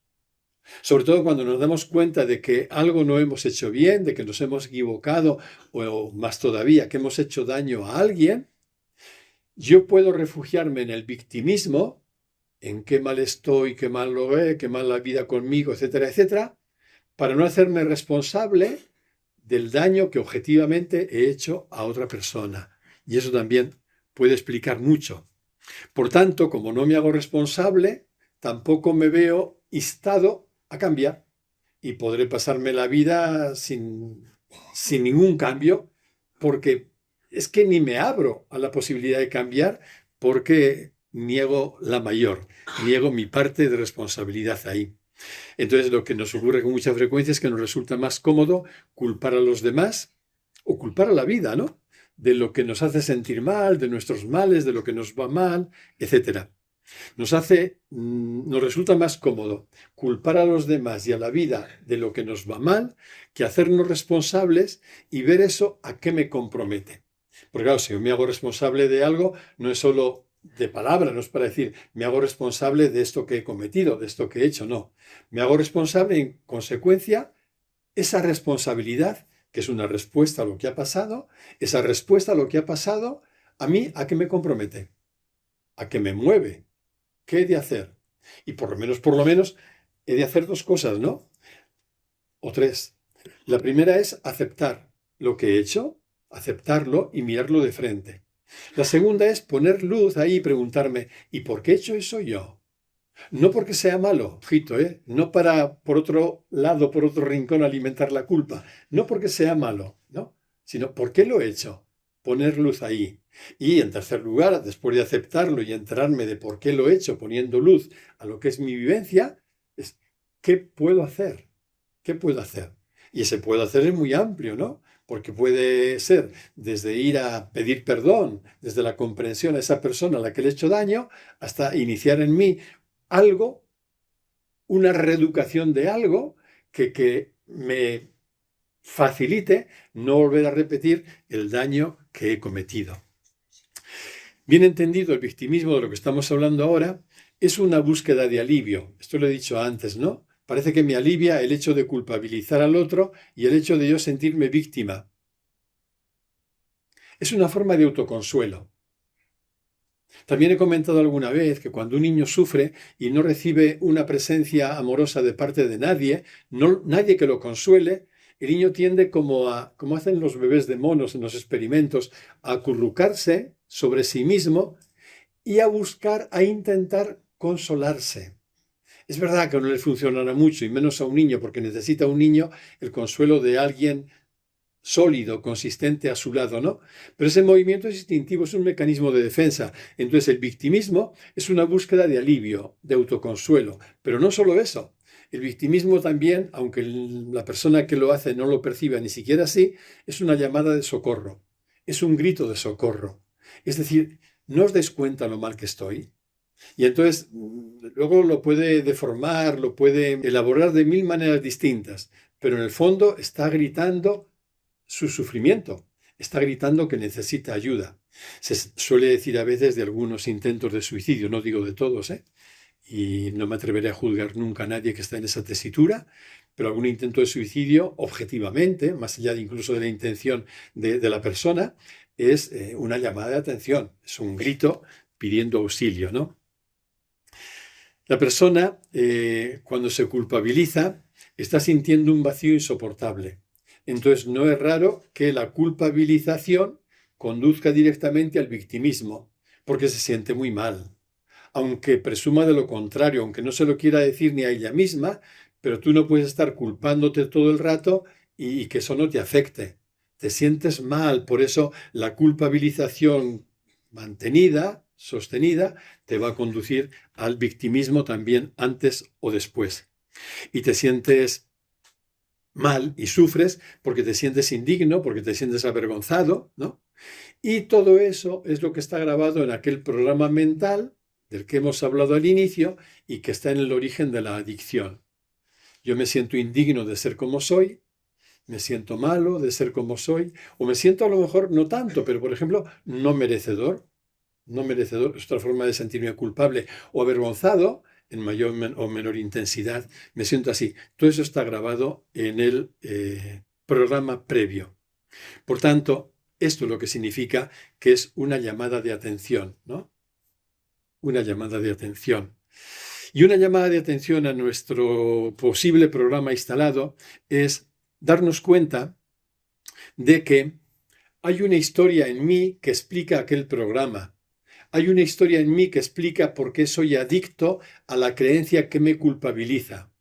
Sobre todo cuando nos damos cuenta de que algo no hemos hecho bien, de que nos hemos equivocado o más todavía, que hemos hecho daño a alguien, yo puedo refugiarme en el victimismo, en qué mal estoy, qué mal lo he, qué mal la vida conmigo, etcétera, etcétera, para no hacerme responsable del daño que objetivamente he hecho a otra persona. Y eso también puede explicar mucho. Por tanto, como no me hago responsable, tampoco me veo instado a cambiar y podré pasarme la vida sin ningún cambio, porque es que ni me abro a la posibilidad de cambiar porque niego la mayor, niego mi parte de responsabilidad ahí. Entonces, lo que nos ocurre con mucha frecuencia es que nos resulta más cómodo culpar a los demás o culpar a la vida, ¿no? De lo que nos hace sentir mal, de nuestros males, de lo que nos va mal, etc. Nos resulta más cómodo culpar a los demás y a la vida de lo que nos va mal que hacernos responsables y ver eso a qué me compromete. Porque claro, si yo me hago responsable de algo, no es solo de palabra, no es para decir, me hago responsable de esto que he cometido, de esto que he hecho, no. Me hago responsable y en consecuencia, esa responsabilidad, que es una respuesta a lo que ha pasado, esa respuesta a lo que ha pasado, a mí, ¿a qué me compromete? ¿A qué me mueve? ¿Qué he de hacer? Y por lo menos, he de hacer dos cosas, ¿no? O tres. La primera es aceptar lo que he hecho, aceptarlo y mirarlo de frente. La segunda es poner luz ahí y preguntarme, ¿y por qué he hecho eso yo? No porque sea malo, ojito, no para, por otro lado, por otro rincón, alimentar la culpa. No porque sea malo, ¿no? Sino ¿por qué lo he hecho? Poner luz ahí. Y en tercer lugar, después de aceptarlo y enterarme de por qué lo he hecho, poniendo luz a lo que es mi vivencia, es ¿qué puedo hacer? ¿Qué puedo hacer? Y ese puedo hacer es muy amplio, ¿no? Porque puede ser desde ir a pedir perdón, desde la comprensión a esa persona a la que le he hecho daño, hasta iniciar en mí algo, una reeducación de algo que me facilite no volver a repetir el daño que he cometido. Bien entendido, el victimismo de lo que estamos hablando ahora es una búsqueda de alivio. Esto lo he dicho antes, ¿no? Parece que me alivia el hecho de culpabilizar al otro y el hecho de yo sentirme víctima. Es una forma de autoconsuelo. También he comentado alguna vez que cuando un niño sufre y no recibe una presencia amorosa de parte de nadie, nadie que lo consuele, el niño tiende como hacen los bebés de monos en los experimentos, a acurrucarse sobre sí mismo y a intentar consolarse. Es verdad que no le funcionará mucho, y menos a un niño, porque necesita un niño el consuelo de alguien sólido, consistente a su lado, ¿no? Pero ese movimiento es instintivo, es un mecanismo de defensa. Entonces el victimismo es una búsqueda de alivio, de autoconsuelo. Pero no solo eso. El victimismo también, aunque la persona que lo hace no lo perciba ni siquiera así, es una llamada de socorro. Es un grito de socorro. Es decir, ¿no os dais cuenta lo mal que estoy? Y entonces luego lo puede deformar, lo puede elaborar de mil maneras distintas, pero en el fondo está gritando su sufrimiento, está gritando que necesita ayuda. Se suele decir a veces de algunos intentos de suicidio, no digo de todos, y no me atreveré a juzgar nunca a nadie que está en esa tesitura, pero algún intento de suicidio, objetivamente, más allá de incluso de la intención de la persona, es una llamada de atención, es un grito pidiendo auxilio, ¿no? La persona, cuando se culpabiliza, está sintiendo un vacío insoportable. Entonces, no es raro que la culpabilización conduzca directamente al victimismo, porque se siente muy mal. Aunque presuma de lo contrario, aunque no se lo quiera decir ni a ella misma, pero tú no puedes estar culpándote todo el rato y que eso no te afecte. Te sientes mal, por eso la culpabilización mantenida, sostenida, te va a conducir al victimismo también antes o después. Y te sientes mal y sufres porque te sientes indigno, porque te sientes avergonzado, ¿no? Y todo eso es lo que está grabado en aquel programa mental del que hemos hablado al inicio y que está en el origen de la adicción. Yo me siento indigno de ser como soy, me siento malo de ser como soy, o me siento a lo mejor no tanto, pero por ejemplo, no merecedor. No merecedor es otra forma de sentirme culpable o avergonzado en mayor o menor intensidad. Me siento así. Todo eso está grabado en el programa previo. Por tanto, esto es lo que significa que es una llamada de atención, ¿no? Una llamada de atención. Y una llamada de atención a nuestro posible programa instalado es darnos cuenta de que hay una historia en mí que explica aquel programa. Hay una historia en mí que explica por qué soy adicto a la creencia que me culpabiliza.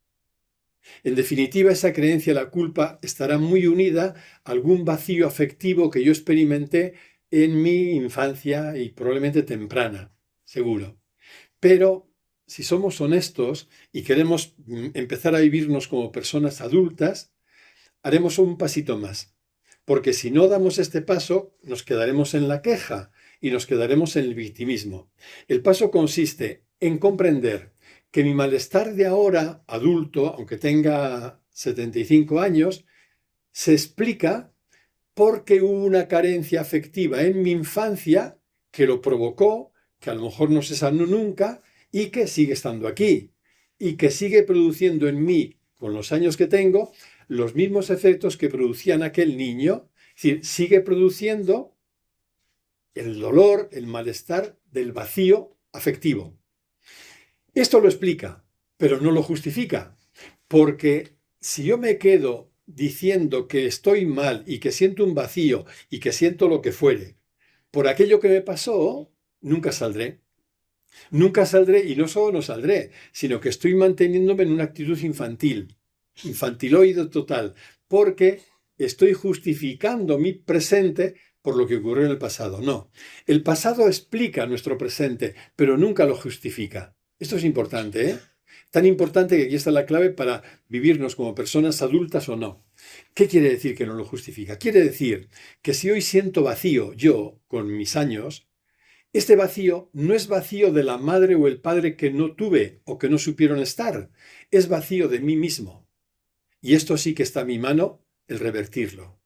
En definitiva, esa creencia, la culpa, estará muy unida a algún vacío afectivo que yo experimenté en mi infancia y probablemente temprana, seguro. Pero si somos honestos y queremos empezar a vivirnos como personas adultas, haremos un pasito más. Porque si no damos este paso, nos quedaremos en la queja y nos quedaremos en el victimismo. El paso consiste en comprender que mi malestar de ahora, adulto, aunque tenga 75 años, se explica porque hubo una carencia afectiva en mi infancia que lo provocó, que a lo mejor no se sanó nunca y que sigue estando aquí y que sigue produciendo en mí, con los años que tengo, los mismos efectos que producían aquel niño. Es decir, sigue produciendo el dolor, el malestar del vacío afectivo. Esto lo explica, pero no lo justifica, porque si yo me quedo diciendo que estoy mal y que siento un vacío y que siento lo que fuere, por aquello que me pasó, nunca saldré. Nunca saldré y no solo no saldré, sino que estoy manteniéndome en una actitud infantil, infantiloide total, porque estoy justificando mi presente por lo que ocurrió en el pasado. No, el pasado explica nuestro presente, pero nunca lo justifica. Esto es importante, ¿eh? Tan importante que aquí está la clave para vivirnos como personas adultas o no. ¿Qué quiere decir que no lo justifica? Quiere decir que si hoy siento vacío, yo, con mis años, este vacío no es vacío de la madre o el padre que no tuve o que no supieron estar, es vacío de mí mismo. Y esto sí que está a mi mano, el revertirlo.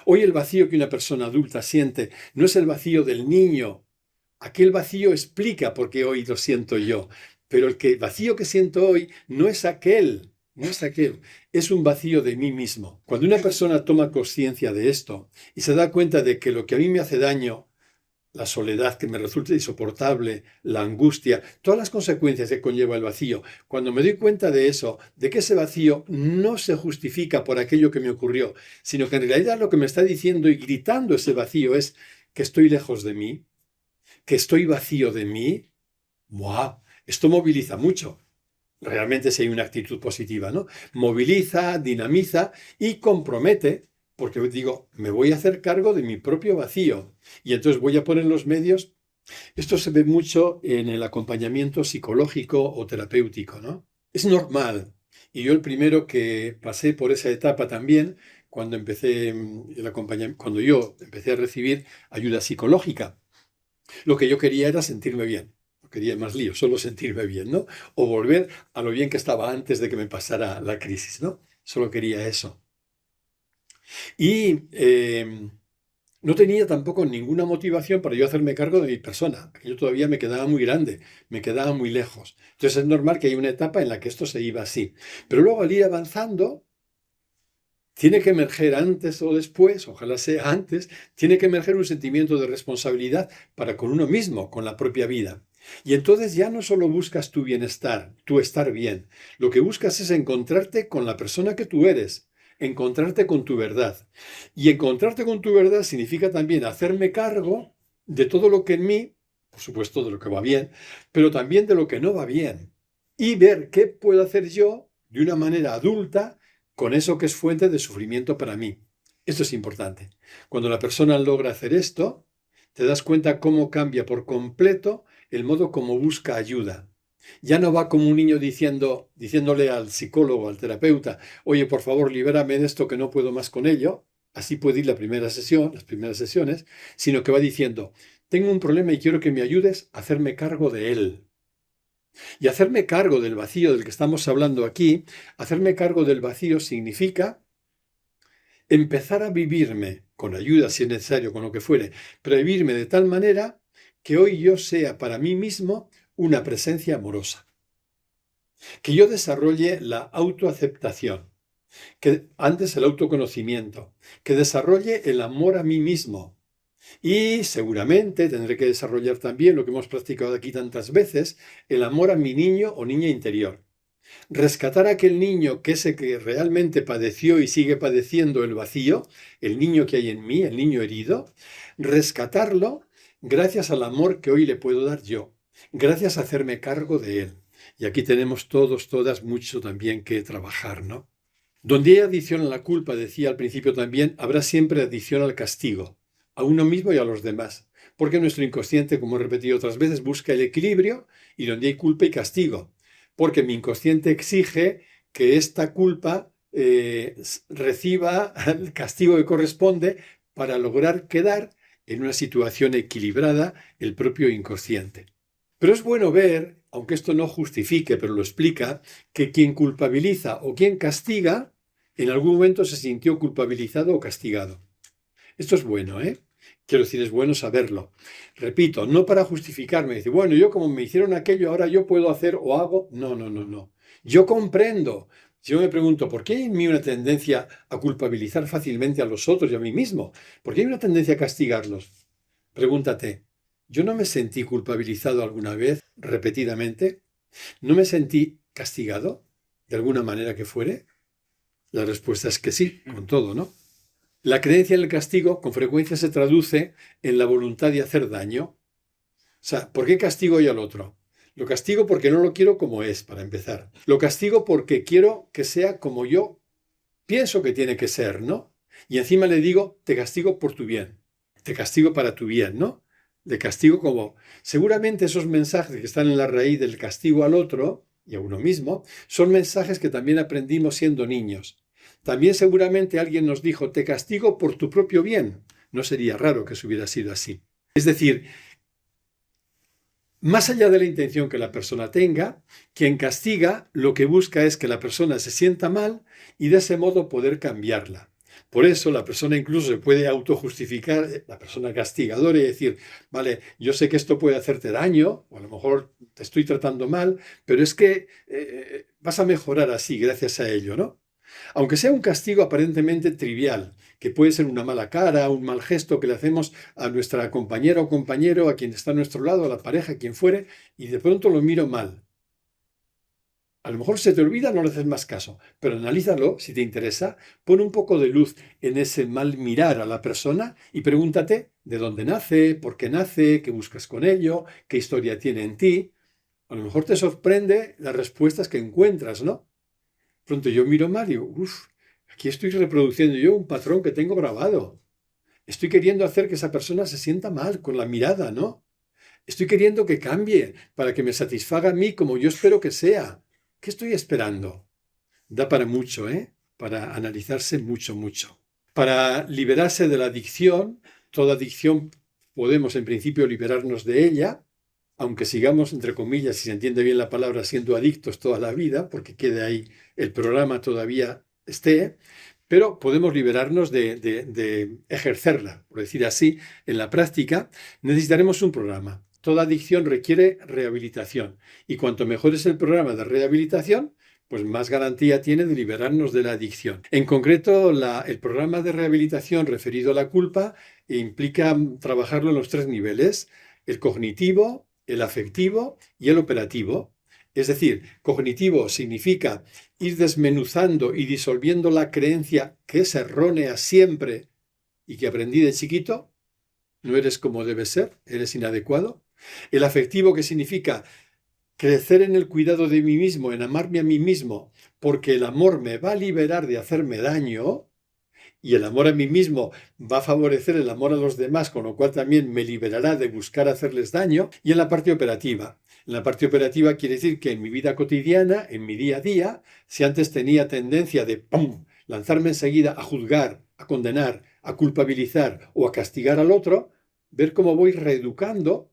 Hoy el vacío que una persona adulta siente no es el vacío del niño. Aquel vacío explica por qué hoy lo siento yo. Pero el vacío que siento hoy no es aquel, no es aquel, es un vacío de mí mismo. Cuando una persona toma conciencia de esto y se da cuenta de que lo que a mí me hace daño, la soledad que me resulta insoportable, la angustia, todas las consecuencias que conlleva el vacío. Cuando me doy cuenta de eso, de que ese vacío no se justifica por aquello que me ocurrió, sino que en realidad lo que me está diciendo y gritando ese vacío es que estoy lejos de mí, que estoy vacío de mí, ¡buah! Esto moviliza mucho. Realmente si hay una actitud positiva, ¿no? Moviliza, dinamiza y compromete, porque digo, me voy a hacer cargo de mi propio vacío y entonces voy a poner los medios. Esto se ve mucho en el acompañamiento psicológico o terapéutico, ¿no? Es normal. Y yo el primero que pasé por esa etapa también, cuando empecé cuando yo empecé a recibir ayuda psicológica. Lo que yo quería era sentirme bien. No quería más lío, solo sentirme bien, ¿no? O volver a lo bien que estaba antes de que me pasara la crisis, ¿no? Solo quería eso. Y no tenía tampoco ninguna motivación para yo hacerme cargo de mi persona. Yo todavía me quedaba muy grande, me quedaba muy lejos. Entonces es normal que haya una etapa en la que esto se iba así. Pero luego al ir avanzando, tiene que emerger antes o después, ojalá sea antes, tiene que emerger un sentimiento de responsabilidad para con uno mismo, con la propia vida. Y entonces ya no solo buscas tu bienestar, tu estar bien, lo que buscas es encontrarte con la persona que tú eres, encontrarte con tu verdad. Y encontrarte con tu verdad significa también hacerme cargo de todo lo que en mí, por supuesto de lo que va bien, pero también de lo que no va bien. Y ver qué puedo hacer yo de una manera adulta con eso que es fuente de sufrimiento para mí. Esto es importante. Cuando la persona logra hacer esto, te das cuenta cómo cambia por completo el modo como busca ayuda. Ya no va como un niño diciéndole al psicólogo, al terapeuta, oye, por favor, libérame de esto que no puedo más con ello. Así puede ir la primera sesión, las primeras sesiones, sino que va diciendo, tengo un problema y quiero que me ayudes a hacerme cargo de él. Y hacerme cargo del vacío del que estamos hablando aquí, hacerme cargo del vacío significa empezar a vivirme, con ayuda si es necesario, con lo que fuere, pero vivirme de tal manera que hoy yo sea para mí mismo una presencia amorosa. Que yo desarrolle la autoaceptación, que antes el autoconocimiento, que desarrolle el amor a mí mismo. Y seguramente tendré que desarrollar también lo que hemos practicado aquí tantas veces, el amor a mi niño o niña interior. Rescatar a aquel niño que ese que realmente padeció y sigue padeciendo el vacío, el niño que hay en mí, el niño herido, rescatarlo gracias al amor que hoy le puedo dar yo, gracias a hacerme cargo de él. Y aquí tenemos todos, todas, mucho también que trabajar, ¿no? Donde hay adicción a la culpa, decía al principio también, habrá siempre adicción al castigo, a uno mismo y a los demás. Porque nuestro inconsciente, como he repetido otras veces, busca el equilibrio y donde hay culpa y castigo. Porque mi inconsciente exige que esta culpa reciba el castigo que corresponde para lograr quedar en una situación equilibrada el propio inconsciente. Pero es bueno ver, aunque esto no justifique, pero lo explica, que quien culpabiliza o quien castiga, en algún momento se sintió culpabilizado o castigado. Esto es bueno, ¿eh? Quiero decir, es bueno saberlo. Repito, no para justificarme, decir, bueno, yo como me hicieron aquello, ahora yo puedo hacer o hago. No, no, no, no. Yo comprendo. Yo me pregunto, ¿por qué hay en mí una tendencia a culpabilizar fácilmente a los otros y a mí mismo? ¿Por qué hay una tendencia a castigarlos? Pregúntate, ¿yo no me sentí culpabilizado alguna vez, repetidamente? ¿No me sentí castigado, de alguna manera que fuere? La respuesta es que sí, con todo, ¿no? La creencia en el castigo con frecuencia se traduce en la voluntad de hacer daño. O sea, ¿por qué castigo yo al otro? Lo castigo porque no lo quiero como es, para empezar. Lo castigo porque quiero que sea como yo pienso que tiene que ser, ¿no? Y encima le digo, te castigo por tu bien. Te castigo para tu bien, ¿no? De castigo como... Seguramente esos mensajes que están en la raíz del castigo al otro y a uno mismo son mensajes que también aprendimos siendo niños. También seguramente alguien nos dijo, te castigo por tu propio bien. No sería raro que eso hubiera sido así. Es decir, más allá de la intención que la persona tenga, quien castiga lo que busca es que la persona se sienta mal y de ese modo poder cambiarla. Por eso la persona incluso se puede autojustificar, la persona castigadora, y decir, vale, yo sé que esto puede hacerte daño, o a lo mejor te estoy tratando mal, pero es que vas a mejorar así gracias a ello, ¿no? Aunque sea un castigo aparentemente trivial, que puede ser una mala cara, un mal gesto que le hacemos a nuestra compañera o compañero, a quien está a nuestro lado, a la pareja, a quien fuere, y de pronto lo miro mal. A lo mejor se te olvida, no le haces más caso, pero analízalo si te interesa, pon un poco de luz en ese mal mirar a la persona y pregúntate de dónde nace, por qué nace, qué buscas con ello, qué historia tiene en ti. A lo mejor te sorprende las respuestas que encuentras, ¿no? Pronto yo miro mal y digo, uff, aquí estoy reproduciendo yo un patrón que tengo grabado. Estoy queriendo hacer que esa persona se sienta mal con la mirada, ¿no? Estoy queriendo que cambie para que me satisfaga a mí como yo espero que sea. ¿Qué estoy esperando? Da para mucho, ¿eh? Para analizarse mucho, mucho. Para liberarse de la adicción, toda adicción podemos en principio liberarnos de ella, aunque sigamos, entre comillas, si se entiende bien la palabra, siendo adictos toda la vida, porque quede ahí el programa todavía esté, pero podemos liberarnos de ejercerla, por decir así, en la práctica. Necesitaremos un programa. Toda adicción requiere rehabilitación y cuanto mejor es el programa de rehabilitación, pues más garantía tiene de liberarnos de la adicción. En concreto, el programa de rehabilitación referido a la culpa implica trabajarlo en los 3 niveles: el cognitivo, el afectivo y el operativo. Es decir, cognitivo significa ir desmenuzando y disolviendo la creencia que es errónea siempre y que aprendí de chiquito: no eres como debes ser, eres inadecuado. El afectivo, que significa crecer en el cuidado de mí mismo, en amarme a mí mismo, porque el amor me va a liberar de hacerme daño y el amor a mí mismo va a favorecer el amor a los demás, con lo cual también me liberará de buscar hacerles daño. Y en la parte operativa. En la parte operativa quiere decir que en mi vida cotidiana, en mi día a día, si antes tenía tendencia de ¡pum!, lanzarme enseguida a juzgar, a condenar, a culpabilizar o a castigar al otro, ver cómo voy reeducando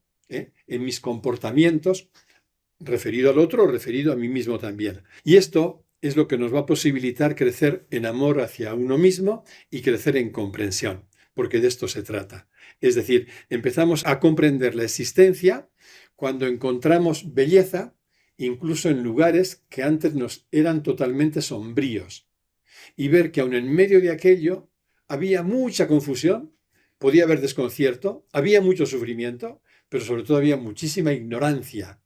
en mis comportamientos referido al otro o referido a mí mismo también. Y esto es lo que nos va a posibilitar crecer en amor hacia uno mismo y crecer en comprensión, porque de esto se trata. Es decir, empezamos a comprender la existencia cuando encontramos belleza, incluso en lugares que antes nos eran totalmente sombríos, y ver que aun en medio de aquello había mucha confusión, podía haber desconcierto, había mucho sufrimiento, pero sobre todo había muchísima ignorancia.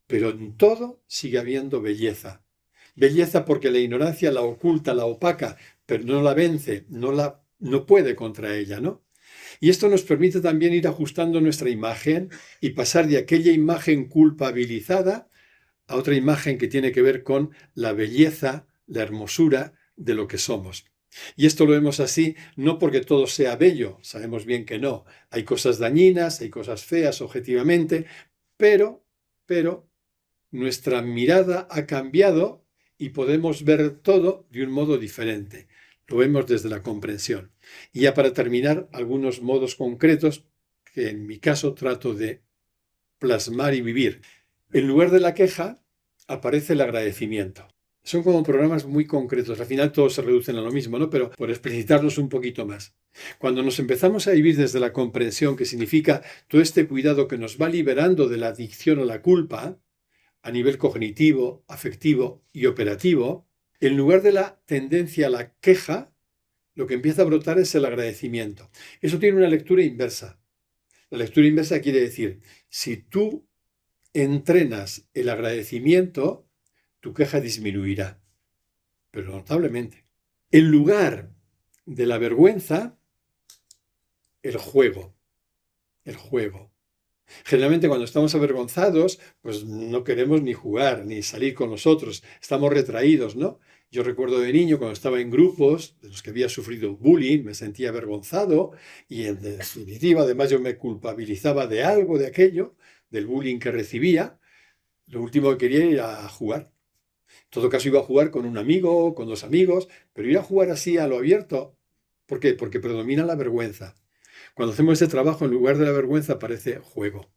Pero en todo sigue habiendo belleza. Belleza porque la ignorancia la oculta, la opaca, pero no la vence, no puede contra ella, ¿no? Y esto nos permite también ir ajustando nuestra imagen y pasar de aquella imagen culpabilizada a otra imagen que tiene que ver con la belleza, la hermosura de lo que somos. Y esto lo vemos así, no porque todo sea bello, sabemos bien que no. Hay cosas dañinas, hay cosas feas objetivamente, pero nuestra mirada ha cambiado y podemos ver todo de un modo diferente. Lo vemos desde la comprensión. Y ya para terminar, algunos modos concretos que en mi caso trato de plasmar y vivir. En lugar de la queja, aparece el agradecimiento. Son como programas muy concretos. Al final todos se reducen a lo mismo, ¿no? Pero por explicitarlos un poquito más. Cuando nos empezamos a vivir desde la comprensión, que significa todo este cuidado que nos va liberando de la adicción o la culpa, a nivel cognitivo, afectivo y operativo, en lugar de la tendencia a la queja, lo que empieza a brotar es el agradecimiento. Eso tiene una lectura inversa. La lectura inversa quiere decir, si tú entrenas el agradecimiento, tu queja disminuirá, pero notablemente. En lugar de la vergüenza, el juego. El juego. Generalmente cuando estamos avergonzados, pues no queremos ni jugar, ni salir con nosotros, estamos retraídos, ¿no? Yo recuerdo de niño, cuando estaba en grupos de los que había sufrido bullying, me sentía avergonzado y en definitiva, además yo me culpabilizaba de algo, de aquello, del bullying que recibía. Lo último que quería era jugar. En todo caso iba a jugar con un amigo, con 2 amigos, pero ir a jugar así a lo abierto, ¿por qué? Porque predomina la vergüenza. Cuando hacemos ese trabajo, en lugar de la vergüenza aparece juego.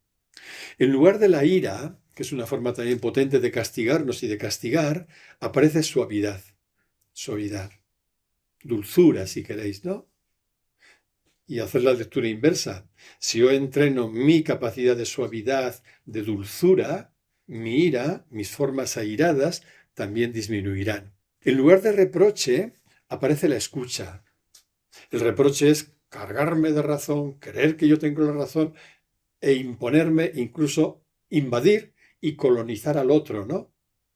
En lugar de la ira, que es una forma también potente de castigarnos y de castigar, aparece suavidad, suavidad, dulzura, si queréis, ¿no? Y hacer la lectura inversa. Si yo entreno mi capacidad de suavidad, de dulzura, mi ira, mis formas airadas, también disminuirán. En lugar de reproche, aparece la escucha. El reproche es cargarme de razón, creer que yo tengo la razón e imponerme, incluso invadir y colonizar al otro, ¿no?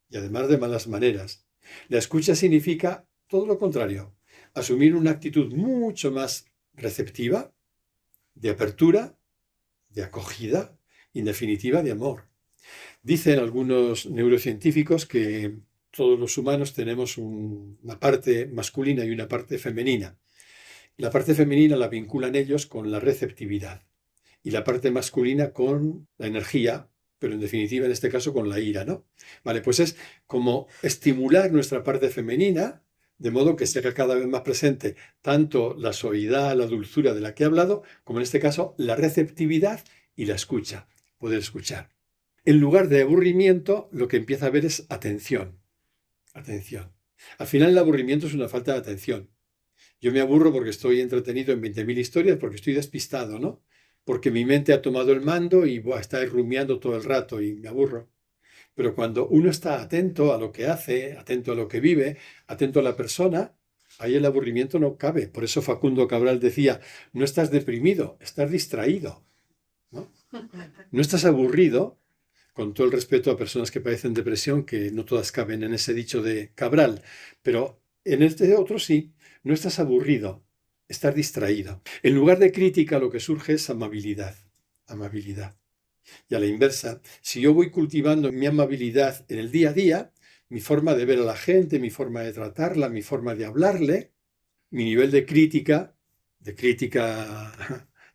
y además de malas maneras. La escucha significa todo lo contrario, asumir una actitud mucho más receptiva, de apertura, de acogida y en definitiva de amor. Dicen algunos neurocientíficos que todos los humanos tenemos una parte masculina y una parte femenina. La parte femenina la vinculan ellos con la receptividad y la parte masculina con la energía, pero en definitiva en este caso con la ira, ¿no? Vale, pues es como estimular nuestra parte femenina de modo que se haga cada vez más presente tanto la suavidad, la dulzura de la que he hablado, como en este caso la receptividad y la escucha, poder escuchar. En lugar de aburrimiento, lo que empieza a haber es atención. Atención. Al final el aburrimiento es una falta de atención. Yo me aburro porque estoy entretenido en 20.000 historias, porque estoy despistado, ¿no? Porque mi mente ha tomado el mando y está rumiando todo el rato y me aburro. Pero cuando uno está atento a lo que hace, atento a lo que vive, atento a la persona, ahí el aburrimiento no cabe. Por eso Facundo Cabral decía, no estás deprimido, estás distraído, ¿no? No estás aburrido, con todo el respeto a personas que padecen depresión, que no todas caben en ese dicho de Cabral, pero en este otro sí, no estás aburrido, estás distraído. En lugar de crítica, lo que surge es amabilidad, amabilidad. Y a la inversa, si yo voy cultivando mi amabilidad en el día a día, mi forma de ver a la gente, mi forma de tratarla, mi forma de hablarle, mi nivel de crítica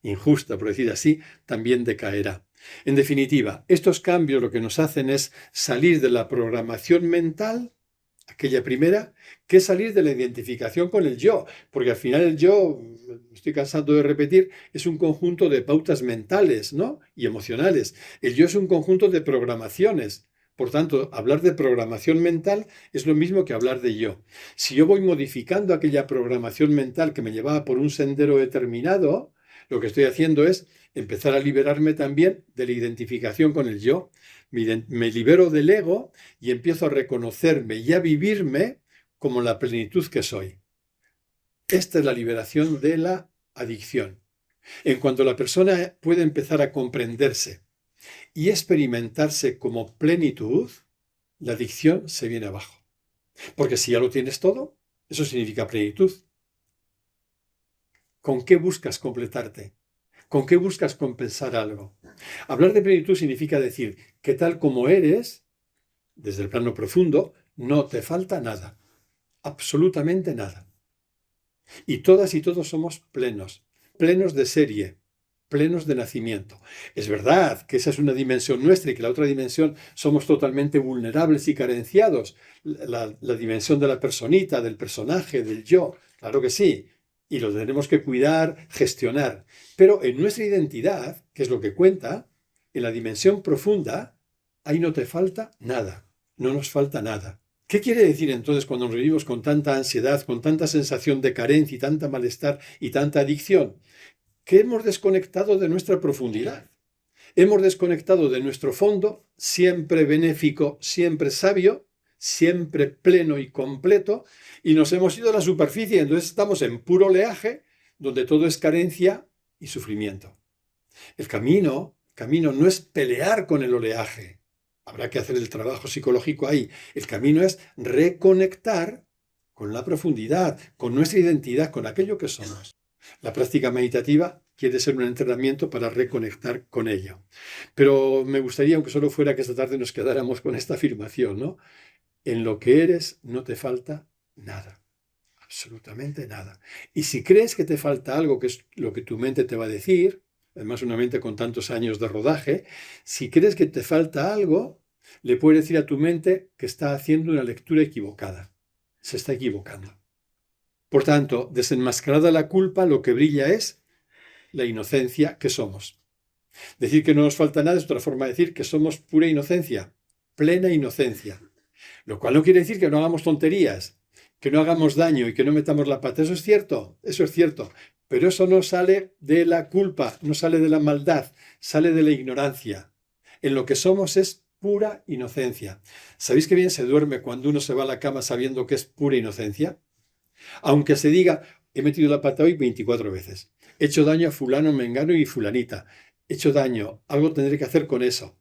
injusta, por decir así, también decaerá. En definitiva, estos cambios lo que nos hacen es salir de la programación mental, aquella primera, que es salir de la identificación con el yo, porque al final el yo, me estoy cansando de repetir, es un conjunto de pautas mentales, ¿no? Y emocionales. El yo es un conjunto de programaciones. Por tanto, hablar de programación mental es lo mismo que hablar de yo. Si yo voy modificando aquella programación mental que me llevaba por un sendero determinado, lo que estoy haciendo es empezar a liberarme también de la identificación con el yo. Me libero del ego y empiezo a reconocerme y a vivirme como la plenitud que soy. Esta es la liberación de la adicción. En cuanto la persona puede empezar a comprenderse y experimentarse como plenitud, la adicción se viene abajo. Porque si ya lo tienes todo, eso significa plenitud. ¿Con qué buscas completarte? ¿Con qué buscas compensar algo? Hablar de plenitud significa decir que tal como eres, desde el plano profundo, no te falta nada. Absolutamente nada. Y todas y todos somos plenos. Plenos de serie. Plenos de nacimiento. Es verdad que esa es una dimensión nuestra y que la otra dimensión somos totalmente vulnerables y carenciados. La dimensión de la personita, del personaje, del yo. Claro que sí. Y lo tenemos que cuidar, gestionar. Pero en nuestra identidad, que es lo que cuenta, en la dimensión profunda, ahí no te falta nada. No nos falta nada. ¿Qué quiere decir entonces cuando nos vivimos con tanta ansiedad, con tanta sensación de carencia y tanta malestar y tanta adicción? Que hemos desconectado de nuestra profundidad. Hemos desconectado de nuestro fondo, siempre benéfico, siempre sabio, siempre pleno y completo, y nos hemos ido a la superficie, entonces estamos en puro oleaje, donde todo es carencia y sufrimiento. El camino no es pelear con el oleaje, habrá que hacer el trabajo psicológico ahí. El camino es reconectar con la profundidad, con nuestra identidad, con aquello que somos. La práctica meditativa quiere ser un entrenamiento para reconectar con ello. Pero me gustaría, aunque solo fuera que esta tarde nos quedáramos con esta afirmación, ¿no? En lo que eres no te falta nada, absolutamente nada. Y si crees que te falta algo, que es lo que tu mente te va a decir, además una mente con tantos años de rodaje, si crees que te falta algo, le puedes decir a tu mente que está haciendo una lectura equivocada, se está equivocando. Por tanto, desenmascarada la culpa, lo que brilla es la inocencia que somos. Decir que no nos falta nada es otra forma de decir que somos pura inocencia, plena inocencia. Lo cual no quiere decir que no hagamos tonterías, que no hagamos daño y que no metamos la pata. Eso es cierto, pero eso no sale de la culpa, no sale de la maldad, sale de la ignorancia. En lo que somos es pura inocencia. ¿Sabéis qué bien se duerme cuando uno se va a la cama sabiendo que es pura inocencia? Aunque se diga, he metido la pata hoy 24 veces, he hecho daño a fulano, mengano y fulanita, he hecho daño, algo tendré que hacer con eso.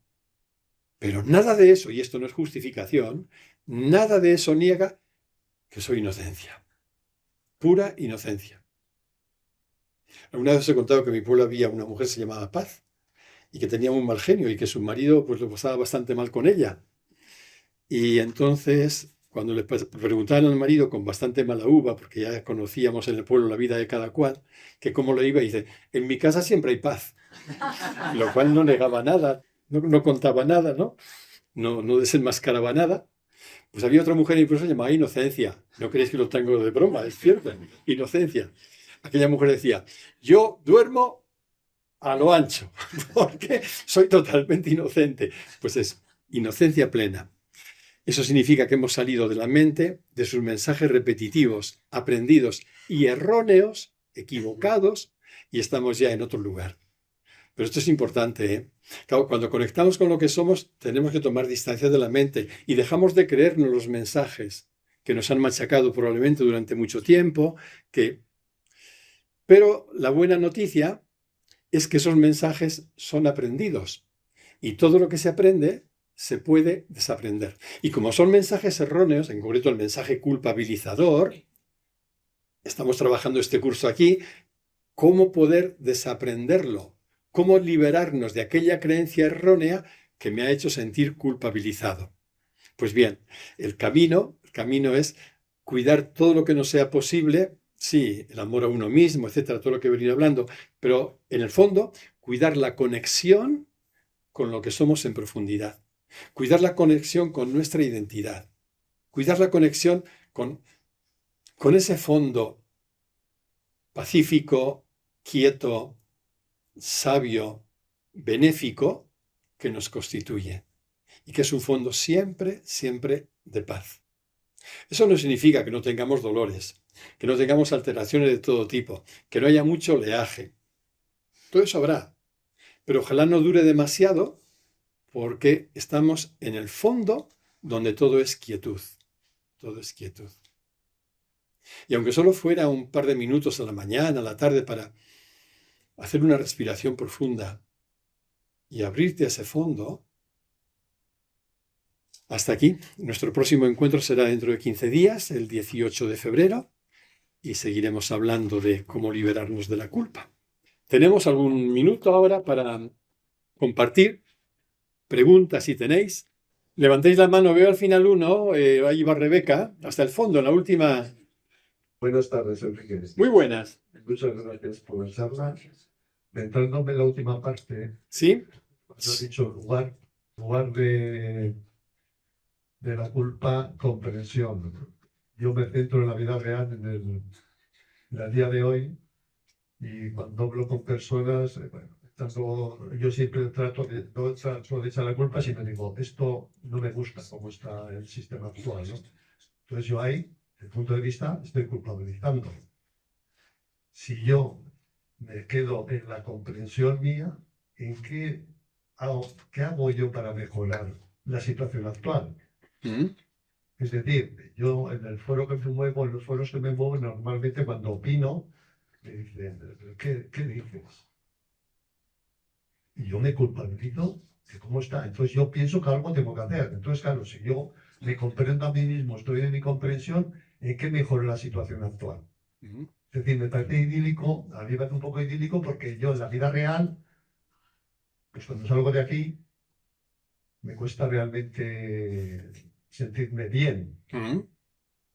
Pero nada de eso, y esto no es justificación, nada de eso niega que soy inocencia. Pura inocencia. Alguna vez os he contado que en mi pueblo había una mujer que se llamaba Paz y que tenía un mal genio y que su marido pues lo pasaba bastante mal con ella. Y entonces, cuando le preguntaban al marido con bastante mala uva, porque ya conocíamos en el pueblo la vida de cada cual, que cómo le iba, y dice, en mi casa siempre hay paz. Lo cual no negaba nada, no contaba nada, ¿no? No desenmascaraba nada. Pues había otra mujer incluso llamada Inocencia. No creéis que lo tengo de broma, es cierto. Inocencia. Aquella mujer decía, yo duermo a lo ancho, porque soy totalmente inocente. Pues es inocencia plena. Eso significa que hemos salido de la mente, de sus mensajes repetitivos, aprendidos y erróneos, equivocados, y estamos ya en otro lugar. Pero esto es importante, ¿eh? Claro, cuando conectamos con lo que somos, tenemos que tomar distancia de la mente y dejamos de creernos los mensajes que nos han machacado probablemente durante mucho tiempo. Pero la buena noticia es que esos mensajes son aprendidos y todo lo que se aprende se puede desaprender. Y como son mensajes erróneos, en concreto el mensaje culpabilizador, estamos trabajando este curso aquí, cómo poder desaprenderlo, cómo liberarnos de aquella creencia errónea que me ha hecho sentir culpabilizado. Pues bien, el camino es cuidar todo lo que nos sea posible, sí, el amor a uno mismo, etcétera, todo lo que he venido hablando, pero en el fondo, cuidar la conexión con lo que somos en profundidad, cuidar la conexión con nuestra identidad, cuidar la conexión con ese fondo pacífico, quieto, sabio, benéfico que nos constituye y que es un fondo siempre, siempre de paz. Eso no significa que no tengamos dolores, que no tengamos alteraciones de todo tipo, que no haya mucho oleaje. Todo eso habrá, pero ojalá no dure demasiado porque estamos en el fondo donde todo es quietud. Todo es quietud. Y aunque solo fuera un par de minutos a la mañana, a la tarde, para hacer una respiración profunda y abrirte a ese fondo, hasta aquí. Nuestro próximo encuentro será dentro de 15 días, el 18 de febrero, y seguiremos hablando de cómo liberarnos de la culpa. Tenemos algún minuto ahora para compartir preguntas si tenéis. Levantéis la mano, veo al final uno, ahí va Rebeca, hasta el fondo, en la última. Buenas tardes, Enrique. Muy buenas. Muchas gracias por la charla. Centrándome en la última parte, ¿Sí? has dicho lugar de la culpa, comprensión. Yo me centro en la vida real, en el día de hoy, y cuando hablo con personas, yo siempre trato de echar la culpa si me digo, esto no me gusta cómo está el sistema actual, ¿no? Entonces yo ahí, desde el punto de vista, estoy culpabilizando. Si yo me quedo en la comprensión mía, ¿qué hago yo para mejorar la situación actual? Es decir, yo en el foro que me muevo, en los foros que me muevo, normalmente cuando opino, me dicen, ¿qué dices? Y yo me culpabilizo de cómo está. Entonces yo pienso que algo tengo que hacer. Entonces, claro, si yo me comprendo a mí mismo, estoy en mi comprensión, ¿en qué mejoro la situación actual? Es decir, me parece idílico, a mí me parece un poco idílico porque yo en la vida real, pues cuando salgo de aquí, me cuesta realmente sentirme bien.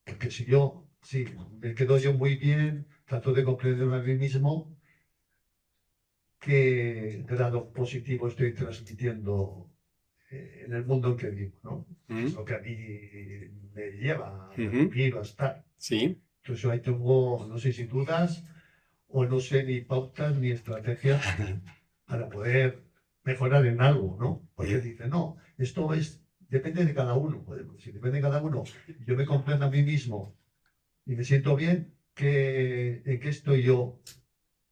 Porque si yo, sí, me quedo yo muy bien, trato de comprenderme a mí mismo, qué grado positivo estoy transmitiendo en el mundo en que vivo, ¿no? Es lo que a mí me lleva a vivir, a estar. Sí. Entonces yo ahí tengo, no sé si dudas, o no sé ni pautas ni estrategias para poder mejorar en algo, ¿no? Porque dice, no, esto depende de cada uno. Pues, si depende de cada uno, yo me comprendo a mí mismo y me siento bien, ¿en qué estoy yo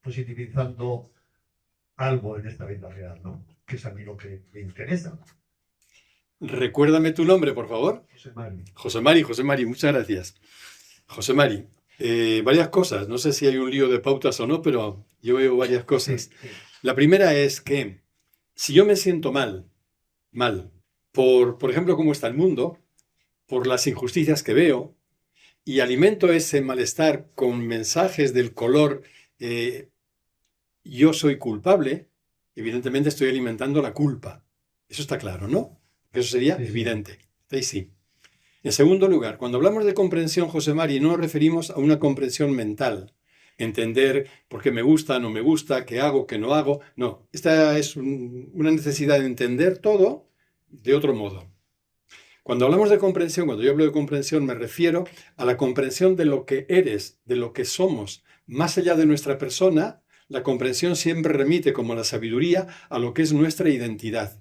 positivizando algo en esta vida real, ¿no? Que es a mí lo que me interesa. Recuérdame tu nombre, por favor. José Mari, muchas gracias. José Mari, varias cosas. No sé si hay un lío de pautas o no, pero yo veo varias cosas. Sí. La primera es que si yo me siento mal, por ejemplo, cómo está el mundo, por las injusticias que veo, y alimento ese malestar con mensajes del color yo soy culpable, evidentemente estoy alimentando la culpa. Eso está claro, ¿no? Eso sería Sí, sí. evidente. Ahí sí. En segundo lugar, cuando hablamos de comprensión, José Mari, no nos referimos a una comprensión mental. Entender por qué me gusta, no me gusta, qué hago, qué no hago. No, esta es una necesidad de entender todo de otro modo. Cuando hablamos de comprensión, cuando yo hablo de comprensión, me refiero a la comprensión de lo que eres, de lo que somos, más allá de nuestra persona. La comprensión siempre remite, como la sabiduría, a lo que es nuestra identidad.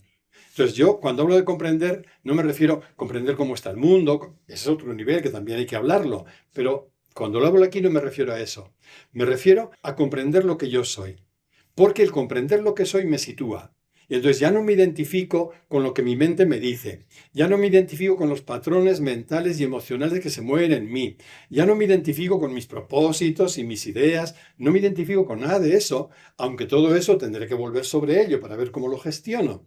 Entonces yo, cuando hablo de comprender, no me refiero a comprender cómo está el mundo, ese es otro nivel que también hay que hablarlo, pero cuando lo hablo aquí no me refiero a eso. Me refiero a comprender lo que yo soy, porque el comprender lo que soy me sitúa. Y entonces ya no me identifico con lo que mi mente me dice, ya no me identifico con los patrones mentales y emocionales que se mueven en mí, ya no me identifico con mis propósitos y mis ideas, no me identifico con nada de eso, aunque todo eso tendré que volver sobre ello para ver cómo lo gestiono,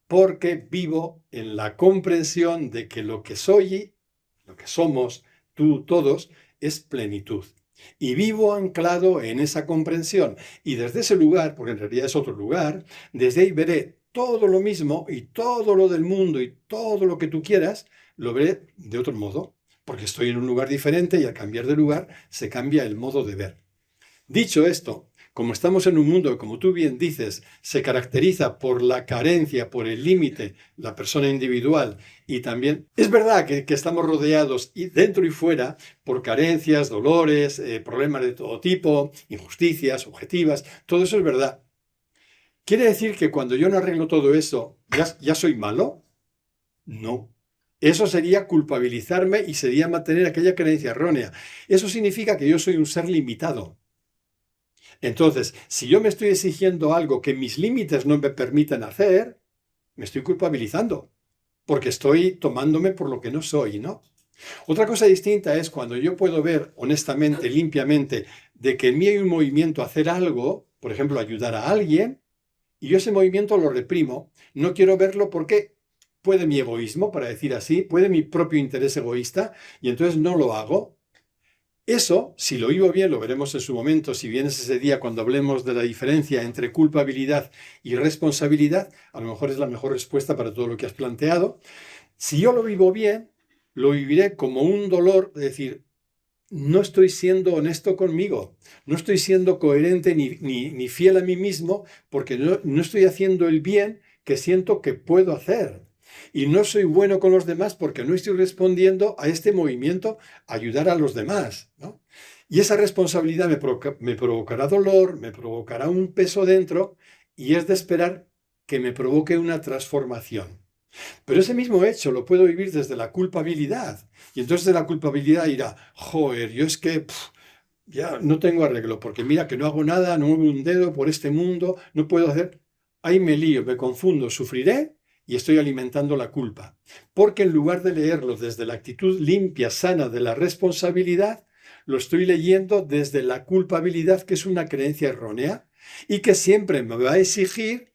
porque vivo en la comprensión de que lo que soy, lo que somos, tú, todos, es plenitud. Y vivo anclado en esa comprensión. Y desde ese lugar, porque en realidad es otro lugar, desde ahí veré todo lo mismo y todo lo del mundo y todo lo que tú quieras, lo veré de otro modo, porque estoy en un lugar diferente y al cambiar de lugar se cambia el modo de ver. Dicho esto, como estamos en un mundo que, como tú bien dices, se caracteriza por la carencia, por el límite, la persona individual, y también es verdad que estamos rodeados y dentro y fuera por carencias, dolores, problemas de todo tipo, injusticias objetivas, todo eso es verdad. ¿Quiere decir que cuando yo no arreglo todo eso, ya soy malo? No. Eso sería culpabilizarme y sería mantener aquella creencia errónea. Eso significa que yo soy un ser limitado. Entonces, si yo me estoy exigiendo algo que mis límites no me permiten hacer, me estoy culpabilizando, porque estoy tomándome por lo que no soy, ¿no? Otra cosa distinta es cuando yo puedo ver honestamente, limpiamente, de que en mí hay un movimiento a hacer algo, por ejemplo, ayudar a alguien, y yo ese movimiento lo reprimo, no quiero verlo porque puede mi egoísmo, para decir así, puede mi propio interés egoísta, y entonces no lo hago. Eso, si lo vivo bien, lo veremos en su momento, si vienes ese día cuando hablemos de la diferencia entre culpabilidad y responsabilidad, a lo mejor es la mejor respuesta para todo lo que has planteado. Si yo lo vivo bien, lo viviré como un dolor de decir, no estoy siendo honesto conmigo, no estoy siendo coherente ni fiel a mí mismo, porque no estoy haciendo el bien que siento que puedo hacer. Y no soy bueno con los demás porque no estoy respondiendo a este movimiento a ayudar a los demás, ¿no? Y esa responsabilidad me provocará dolor, me provocará un peso dentro y es de esperar que me provoque una transformación. Pero ese mismo hecho lo puedo vivir desde la culpabilidad. Y entonces de la culpabilidad irá, joder, yo es que ya no tengo arreglo, porque mira que no hago nada, no muevo un dedo por este mundo, no puedo hacer. Ahí me lío, me confundo, sufriré y estoy alimentando la culpa. Porque en lugar de leerlo desde la actitud limpia, sana de la responsabilidad, lo estoy leyendo desde la culpabilidad, que es una creencia errónea y que siempre me va a exigir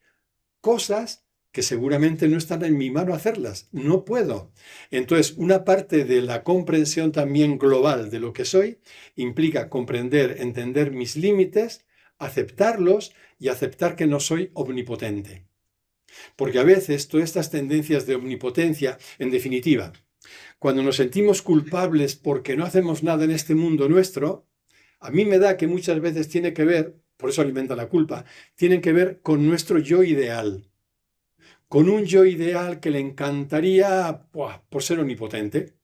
cosas que seguramente no están en mi mano hacerlas. No puedo. Entonces, una parte de la comprensión también global de lo que soy implica comprender, entender mis límites, aceptarlos y aceptar que no soy omnipotente. Porque a veces todas estas tendencias de omnipotencia, en definitiva, cuando nos sentimos culpables porque no hacemos nada en este mundo nuestro, a mí me da que muchas veces tiene que ver, por eso alimenta la culpa, tienen que ver con nuestro yo ideal. Con un yo ideal que le encantaría, por ser omnipotente,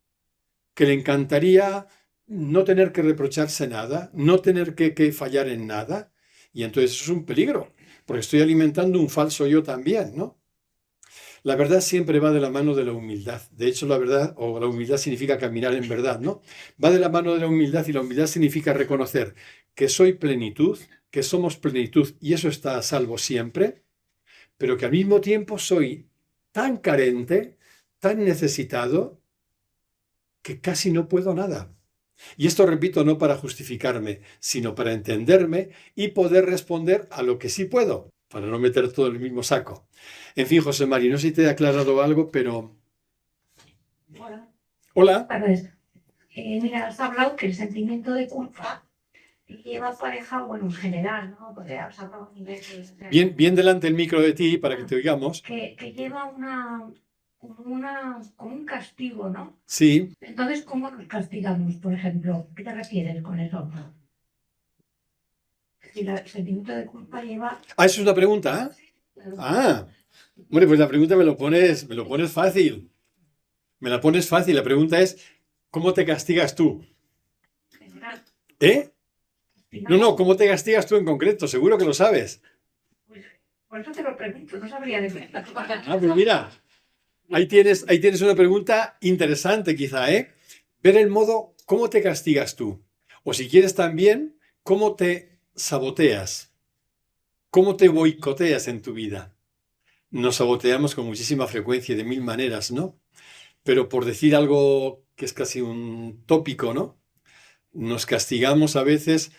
que le encantaría no tener que reprocharse nada, no tener que fallar en nada, y entonces eso es un peligro, porque estoy alimentando un falso yo también, ¿no? La verdad siempre va de la mano de la humildad. De hecho, la verdad, o la humildad significa caminar en verdad, ¿no? Va de la mano de la humildad y la humildad significa reconocer que soy plenitud, que somos plenitud y eso está a salvo siempre, pero que al mismo tiempo soy tan carente, tan necesitado, que casi no puedo nada. Y esto, repito, no para justificarme, sino para entenderme y poder responder a lo que sí puedo. para no meter todo en el mismo saco. En fin, José Mari, no sé si te he aclarado algo, pero... Hola. Hola. A ver, mira, has hablado que el sentimiento de culpa lleva aparejado, bueno, en general, ¿no? Porque has hablado a nivel Bien delante el micro de ti para que te oigamos. que lleva como un castigo, ¿no? Sí. Entonces, ¿cómo nos castigamos, por ejemplo? ¿Qué te refieres con eso? Si el sentimiento de culpa lleva... Ah, ¿eso es una pregunta? Ah, bueno, pues la pregunta me lo pones fácil. Me la pones fácil. La pregunta es, ¿cómo te castigas tú? ¿Eh? No, ¿cómo te castigas tú en concreto? Seguro que lo sabes. Pues, por eso te lo pregunto, no sabría decirlo. Ah, pues mira, ahí tienes una pregunta interesante quizá, ¿eh? Ver el modo, ¿cómo te castigas tú? O si quieres también, ¿cómo te saboteas? ¿Cómo te boicoteas en tu vida? Nos saboteamos con muchísima frecuencia y de mil maneras, ¿no? Pero por decir algo que es casi un tópico, ¿no? Nos castigamos a veces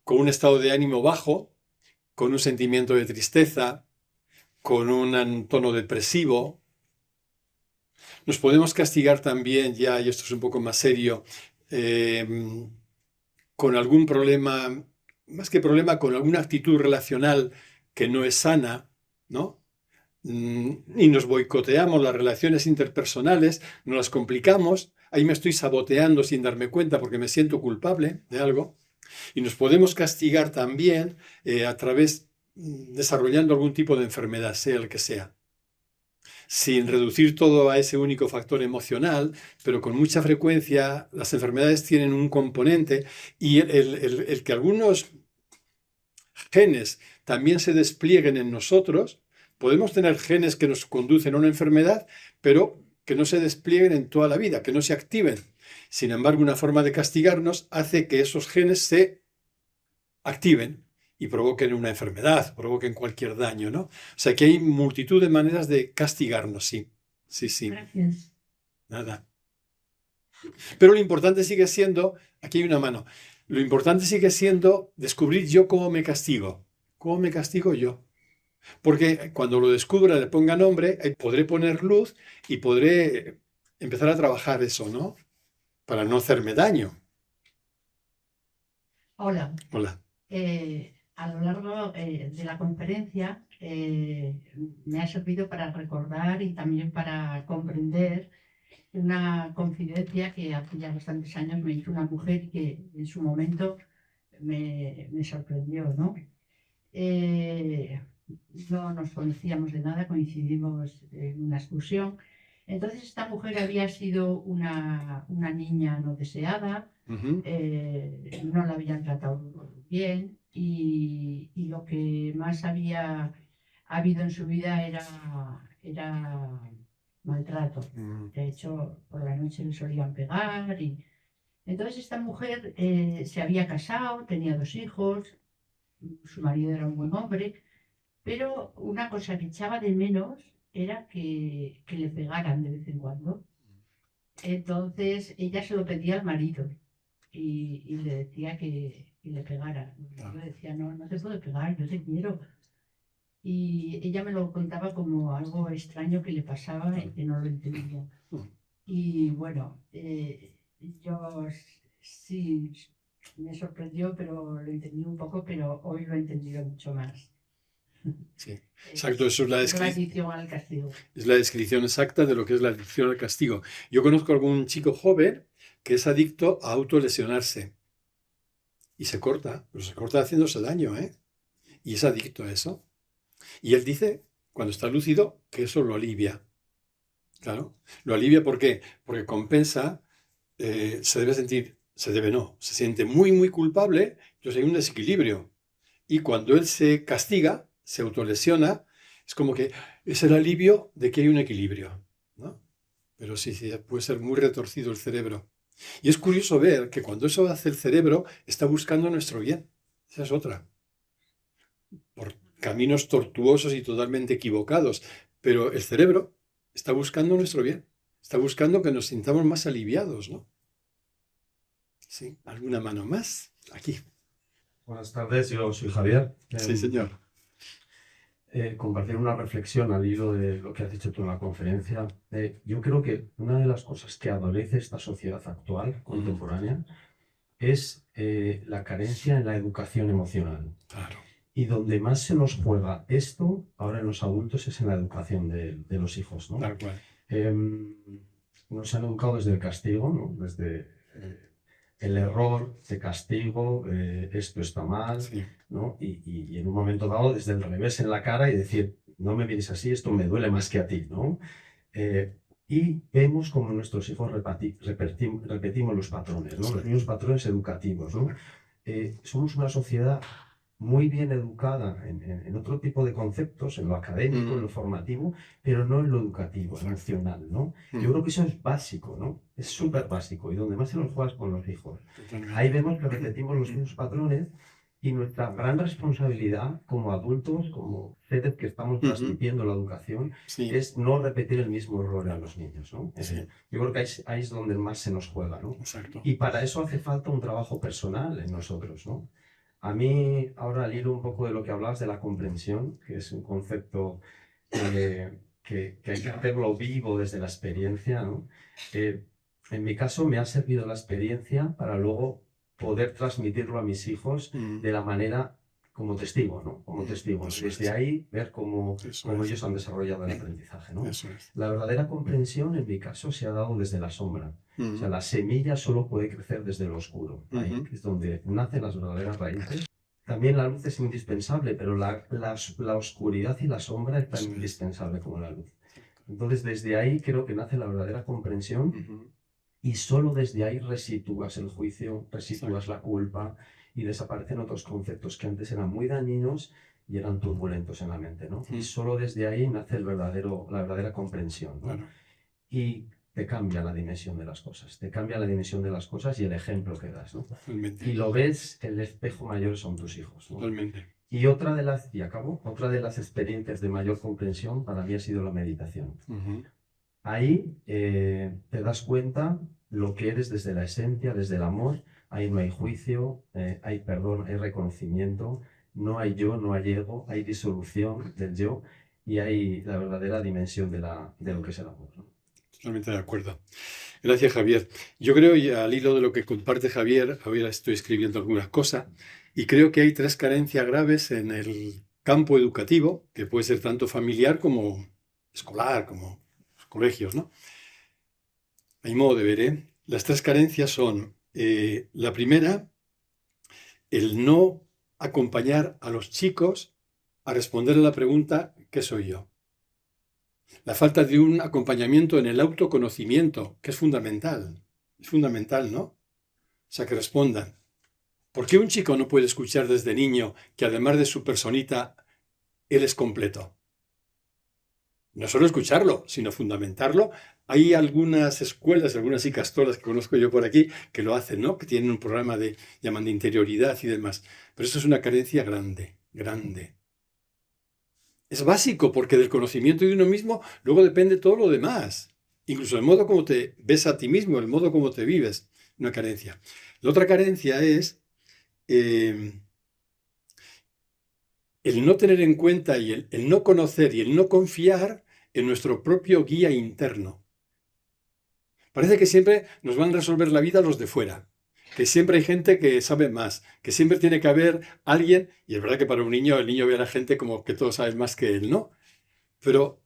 con un estado de ánimo bajo, con un sentimiento de tristeza, con un tono depresivo. Nos podemos castigar también, ya, y esto es un poco más serio, con algún problema, más que problema, con alguna actitud relacional que no es sana, ¿no? Y nos boicoteamos las relaciones interpersonales, nos las complicamos, ahí me estoy saboteando sin darme cuenta porque me siento culpable de algo. Y nos podemos castigar también a través, desarrollando algún tipo de enfermedad, sea el que sea. Sin reducir todo a ese único factor emocional, pero con mucha frecuencia las enfermedades tienen un componente y el que algunos genes también se desplieguen en nosotros, podemos tener genes que nos conducen a una enfermedad, pero que no se desplieguen en toda la vida, que no se activen. Sin embargo, una forma de castigarnos hace que esos genes se activen y provoquen una enfermedad, provoquen cualquier daño, ¿no? O sea que hay multitud de maneras de castigarnos, sí. Sí. Gracias. Nada. Pero lo importante sigue siendo, aquí hay una mano, lo importante sigue siendo descubrir yo cómo me castigo. ¿Cómo me castigo yo? Porque cuando lo descubra, le ponga nombre, podré poner luz y podré empezar a trabajar eso, ¿no? Para no hacerme daño. Hola. Hola. A lo largo de la conferencia me ha servido para recordar y también para comprender una confidencia que hace ya bastantes años me hizo una mujer que en su momento me sorprendió, ¿no? No nos conocíamos de nada, coincidimos en una excursión. Entonces esta mujer había sido una niña no deseada, no la habían tratado bien y lo que más había habido en su vida era maltrato. De hecho, por la noche le solían pegar y... Entonces esta mujer se había casado, tenía 2 hijos, su marido era un buen hombre, pero una cosa que echaba de menos era que le pegaran de vez en cuando. Entonces ella se lo pedía al marido y le decía que le pegara. Yo le decía, no te puedo pegar, yo te quiero. Y ella me lo contaba como algo extraño que le pasaba y que no lo entendía. Y bueno, yo sí me sorprendió, pero lo entendí un poco, pero hoy lo he entendido mucho más. Sí, exacto, eso es la adicción al castigo. Es la descripción exacta de lo que es la adicción al castigo. Yo conozco a algún chico joven que es adicto a autolesionarse y se corta, pero se corta haciéndose daño, ¿eh? Y es adicto a eso. Y él dice, cuando está lúcido, que eso lo alivia. Claro, lo alivia ¿por qué? Porque compensa, se siente muy, muy culpable, entonces hay un desequilibrio. Y cuando él se castiga, se autolesiona, es como que es el alivio de que hay un equilibrio, ¿no? Pero sí, puede ser muy retorcido el cerebro. Y es curioso ver que cuando eso hace el cerebro, está buscando nuestro bien. Esa es otra. Por caminos tortuosos y totalmente equivocados. Pero el cerebro está buscando nuestro bien. Está buscando que nos sintamos más aliviados, ¿no? Sí, ¿alguna mano más? Aquí. Buenas tardes, yo soy Javier. Sí, señor. compartir una reflexión al hilo de lo que has dicho tú en la conferencia. Yo creo que una de las cosas que adolece esta sociedad actual, contemporánea, es la carencia en la educación emocional. Claro. Y donde más se nos juega esto, ahora en los adultos, es en la educación de los hijos, ¿no? Tal cual. Nos han educado desde el castigo, ¿no? Desde el error, te castigo, esto está mal, Sí. ¿no? Y en un momento dado, desde el revés en la cara y decir, no me mires así, esto me duele más que a ti, ¿no? Y vemos como nuestros hijos repetimos los patrones, ¿no? Los mismos patrones educativos, ¿no? Somos una sociedad muy bien educada en otro tipo de conceptos, en lo académico, en lo formativo, pero no en lo educativo, emocional, ¿no? Yo creo que eso es básico, ¿no? Es súper básico y donde más se nos juega es con los hijos. Ahí vemos que repetimos los mismos patrones y nuestra gran responsabilidad como adultos, como seres que estamos transmitiendo la educación, Sí. es no repetir el mismo error a los niños, ¿no? Sí. Yo creo que ahí es donde más se nos juega, ¿no? Exacto. Y para eso hace falta un trabajo personal en nosotros, ¿no? A mí, ahora al hilo un poco de lo que hablabas de la comprensión, que es un concepto que hay que hacerlo vivo desde la experiencia, ¿no? En mi caso me ha servido la experiencia para luego poder transmitirlo a mis hijos de la manera como testigo, ¿no? Como testigo. Eso Desde es. ahí ver cómo Eso es. ellos han desarrollado el aprendizaje, ¿no? Eso es. La verdadera comprensión, en mi caso, se ha dado desde la sombra. O sea, la semilla solo puede crecer desde lo oscuro. Ahí es donde nacen las verdaderas raíces. También la luz es indispensable, pero la oscuridad y la sombra es tan Eso es. indispensable como la luz. Entonces, desde ahí creo que nace la verdadera comprensión y solo desde ahí resitúas el juicio, resitúas la culpa y desaparecen otros conceptos que antes eran muy dañinos y eran turbulentos en la mente, ¿no? Y solo desde ahí nace la verdadera comprensión, ¿no? Claro. Y te cambia la dimensión de las cosas, te cambia la dimensión de las cosas y el ejemplo que das, ¿no? Totalmente. Y lo ves, el espejo mayor son tus hijos, ¿no? Totalmente. Y otra de las experiencias de mayor comprensión para mí ha sido la meditación. Ahí te das cuenta lo que eres desde la esencia, desde el amor. Ahí no hay juicio, hay perdón, hay reconocimiento, no hay yo, no hay ego, hay disolución del yo y hay la verdadera dimensión de lo que es el amor, ¿no? Totalmente de acuerdo. Gracias, Javier. Yo creo, y al hilo de lo que comparte Javier, ahora estoy escribiendo algunas cosas, y creo que hay 3 carencias graves en el campo educativo, que puede ser tanto familiar como escolar, como los colegios, ¿no? A mi modo de ver, ¿eh? Las 3 carencias son, la primera, el no acompañar a los chicos a responder a la pregunta ¿qué soy yo? La falta de un acompañamiento en el autoconocimiento, que es fundamental, ¿no? O sea, que respondan. ¿Por qué un chico no puede escuchar desde niño que además de su personita, él es completo? No solo escucharlo, sino fundamentarlo. Hay algunas escuelas, algunas icastolas que conozco yo por aquí, que lo hacen, ¿no? Que tienen un programa llaman de interioridad y demás. Pero eso es una carencia grande, grande. Es básico porque del conocimiento de uno mismo luego depende todo lo demás. Incluso el modo como te ves a ti mismo, el modo como te vives, una carencia. La otra carencia es el no tener en cuenta y el no conocer y el no confiar en nuestro propio guía interno. Parece que siempre nos van a resolver la vida los de fuera, que siempre hay gente que sabe más, que siempre tiene que haber alguien, y es verdad que para un niño, el niño ve a la gente como que todos saben más que él, ¿no? Pero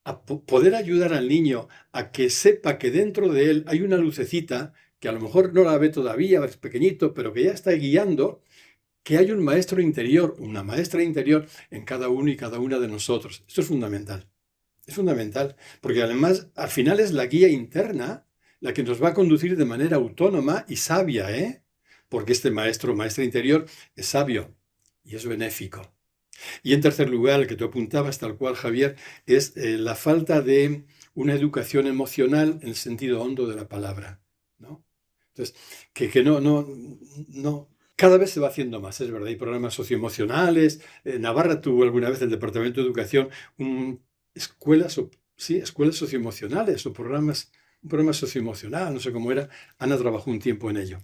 a poder ayudar al niño a que sepa que dentro de él hay una lucecita, que a lo mejor no la ve todavía, es pequeñito, pero que ya está guiando, que hay un maestro interior, una maestra interior en cada uno y cada una de nosotros. Esto es fundamental. Es fundamental, porque además al final es la guía interna la que nos va a conducir de manera autónoma y sabia, ¿eh? Porque este maestra interior es sabio y es benéfico. Y en tercer lugar, el que tú apuntabas, tal cual, Javier, es la falta de una educación emocional en el sentido hondo de la palabra, ¿no? Entonces, que no, cada vez se va haciendo más, es verdad. Hay programas socioemocionales. Navarra tuvo alguna vez el Departamento de Educación escuelas socioemocionales o un programa socioemocional, no sé cómo era. Ana trabajó un tiempo en ello.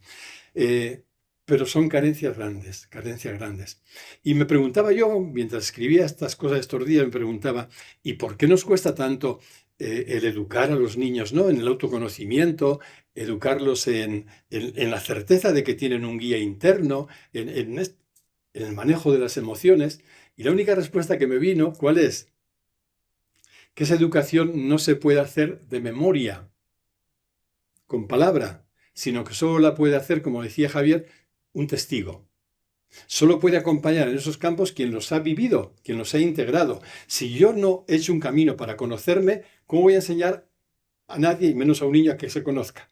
pero son carencias grandes, carencias grandes. Y me preguntaba yo, mientras escribía estas cosas estos días, me preguntaba, ¿y por qué nos cuesta tanto el educar a los niños, ¿no? En el autoconocimiento, educarlos en la certeza de que tienen un guía interno, en el manejo de las emociones? Y la única respuesta que me vino, ¿cuál es? Que esa educación no se puede hacer de memoria, con palabra, sino que solo la puede hacer, como decía Javier, un testigo. Solo puede acompañar en esos campos quien los ha vivido, quien los ha integrado. Si yo no he hecho un camino para conocerme, ¿cómo voy a enseñar a nadie, y menos a un niño, a que se conozca?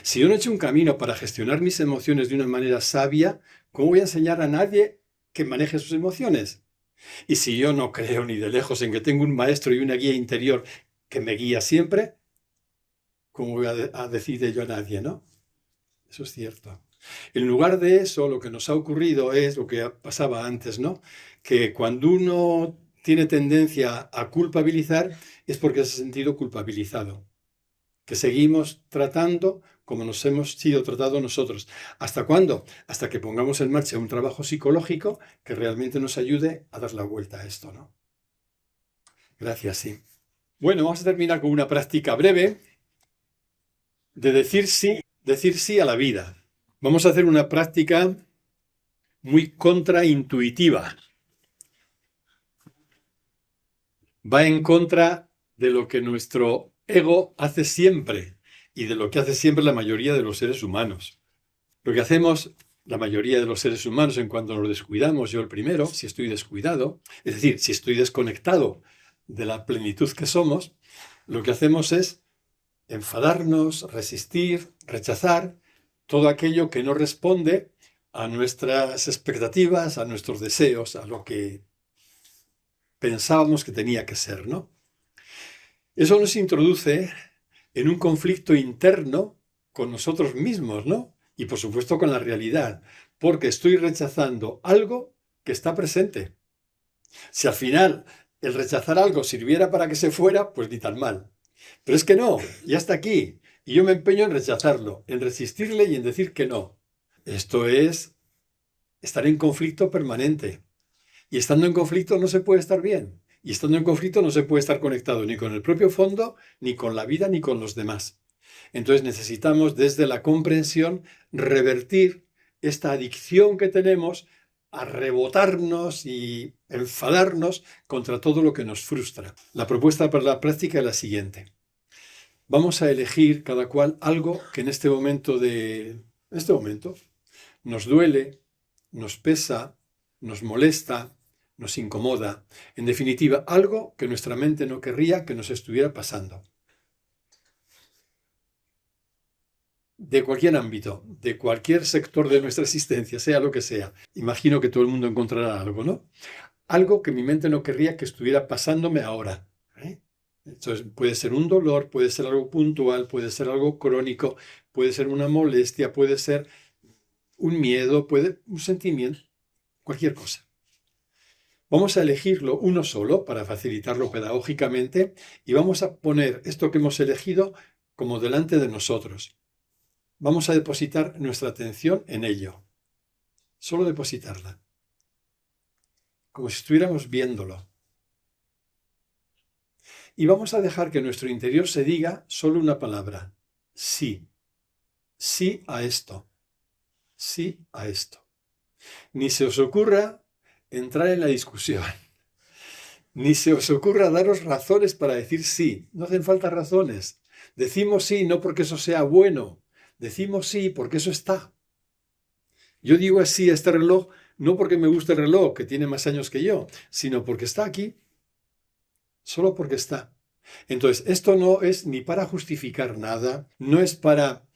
Si yo no he hecho un camino para gestionar mis emociones de una manera sabia, ¿cómo voy a enseñar a nadie que maneje sus emociones? Y si yo no creo ni de lejos en que tengo un maestro y una guía interior que me guía siempre, ¿cómo voy a decir de ello a nadie, no? Eso es cierto. En lugar de eso, lo que nos ha ocurrido es lo que pasaba antes, ¿no? Que cuando uno tiene tendencia a culpabilizar es porque se ha sentido culpabilizado. Que seguimos tratando como nos hemos sido tratados nosotros. ¿Hasta cuándo? Hasta que pongamos en marcha un trabajo psicológico que realmente nos ayude a dar la vuelta a esto, ¿no? Gracias, sí. Bueno, vamos a terminar con una práctica breve de decir sí a la vida. Vamos a hacer una práctica muy contraintuitiva. Va en contra de lo que nuestro ego hace siempre y de lo que hace siempre la mayoría de los seres humanos. Lo que hacemos la mayoría de los seres humanos en cuanto nos descuidamos, yo el primero, si estoy descuidado, es decir, si estoy desconectado de la plenitud que somos, lo que hacemos es enfadarnos, resistir, rechazar todo aquello que no responde a nuestras expectativas, a nuestros deseos, a lo que pensábamos que tenía que ser, ¿no? Eso nos introduce en un conflicto interno con nosotros mismos, ¿no? Y por supuesto con la realidad, porque estoy rechazando algo que está presente. Si al final el rechazar algo sirviera para que se fuera, pues ni tan mal. Pero es que no, ya está aquí. Y yo me empeño en rechazarlo, en resistirle y en decir que no. Esto es estar en conflicto permanente. Y estando en conflicto no se puede estar bien. Y estando en conflicto no se puede estar conectado ni con el propio fondo, ni con la vida, ni con los demás. Entonces necesitamos desde la comprensión revertir esta adicción que tenemos a rebotarnos y enfadarnos contra todo lo que nos frustra. La propuesta para la práctica es la siguiente. Vamos a elegir cada cual algo que en este momento nos duele, nos pesa, nos molesta, nos incomoda. En definitiva, algo que nuestra mente no querría que nos estuviera pasando. De cualquier ámbito, de cualquier sector de nuestra existencia, sea lo que sea. Imagino que todo el mundo encontrará algo, ¿no? Algo que mi mente no querría que estuviera pasándome ahora. Entonces, puede ser un dolor, puede ser algo puntual, puede ser algo crónico, puede ser una molestia, puede ser un miedo, un sentimiento, cualquier cosa. Vamos a elegirlo uno solo para facilitarlo pedagógicamente y vamos a poner esto que hemos elegido como delante de nosotros. Vamos a depositar nuestra atención en ello. Solo depositarla. Como si estuviéramos viéndolo. Y vamos a dejar que en nuestro interior se diga solo una palabra. Sí. Sí a esto. Sí a esto. Ni se os ocurra entrar en la discusión. Ni se os ocurra daros razones para decir sí. No hacen falta razones. Decimos sí no porque eso sea bueno. Decimos sí porque eso está. Yo digo así a este reloj no porque me guste el reloj, que tiene más años que yo, sino porque está aquí. Solo porque está. Entonces, esto no es ni para justificar nada, no es para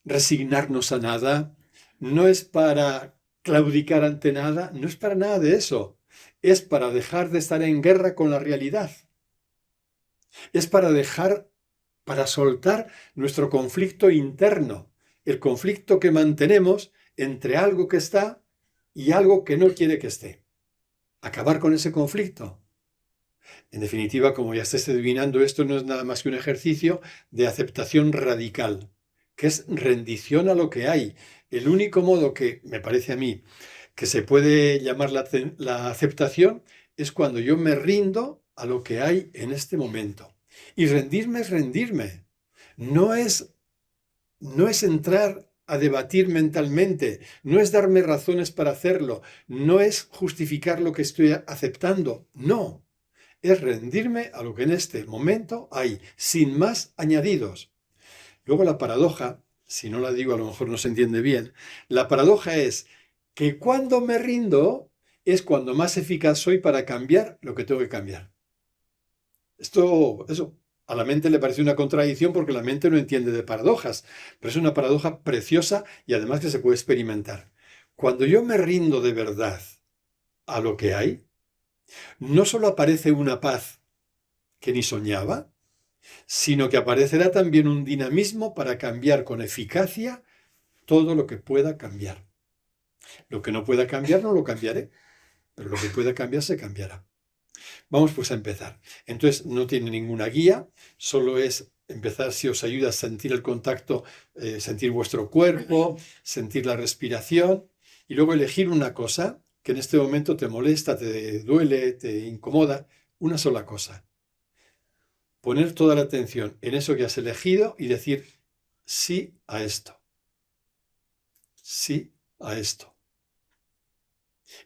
resignarnos a nada, no es para claudicar ante nada, no es para nada de eso. Es para dejar de estar en guerra con la realidad. Es para soltar nuestro conflicto interno, el conflicto que mantenemos entre algo que está y algo que no quiere que esté. Acabar con ese conflicto. En definitiva, como ya estáis adivinando, esto no es nada más que un ejercicio de aceptación radical, que es rendición a lo que hay. el único modo que, me parece a mí, que se puede llamar la aceptación es cuando yo me rindo a lo que hay en este momento. Y rendirme es rendirme. No es, no es entrar a debatir mentalmente, no es darme razones para hacerlo, no es justificar lo que estoy aceptando, no. Es rendirme a lo que en este momento hay, sin más añadidos. Luego la paradoja, si no la digo a lo mejor no se entiende bien, la paradoja es que cuando me rindo es cuando más eficaz soy para cambiar lo que tengo que cambiar. Eso, a la mente le parece una contradicción porque la mente no entiende de paradojas, pero es una paradoja preciosa y además que se puede experimentar. Cuando yo me rindo de verdad a lo que hay, no solo aparece una paz que ni soñaba, sino que aparecerá también un dinamismo para cambiar con eficacia todo lo que pueda cambiar. Lo que no pueda cambiar no lo cambiaré, pero lo que pueda cambiar se cambiará. Vamos pues a empezar. Entonces no tiene ninguna guía, solo es empezar si os ayuda a sentir el contacto, sentir vuestro cuerpo, sentir la respiración y luego elegir una cosa que en este momento te molesta, te duele, te incomoda, una sola cosa. Poner toda la atención en eso que has elegido y decir sí a esto. Sí a esto.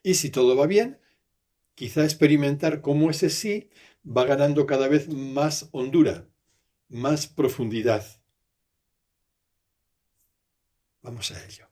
Y si todo va bien, quizá experimentar cómo ese sí va ganando cada vez más hondura, más profundidad. Vamos a ello.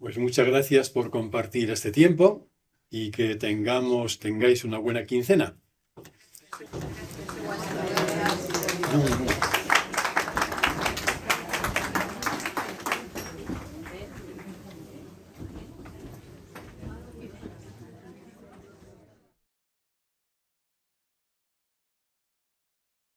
Pues muchas gracias por compartir este tiempo y que tengáis una buena quincena.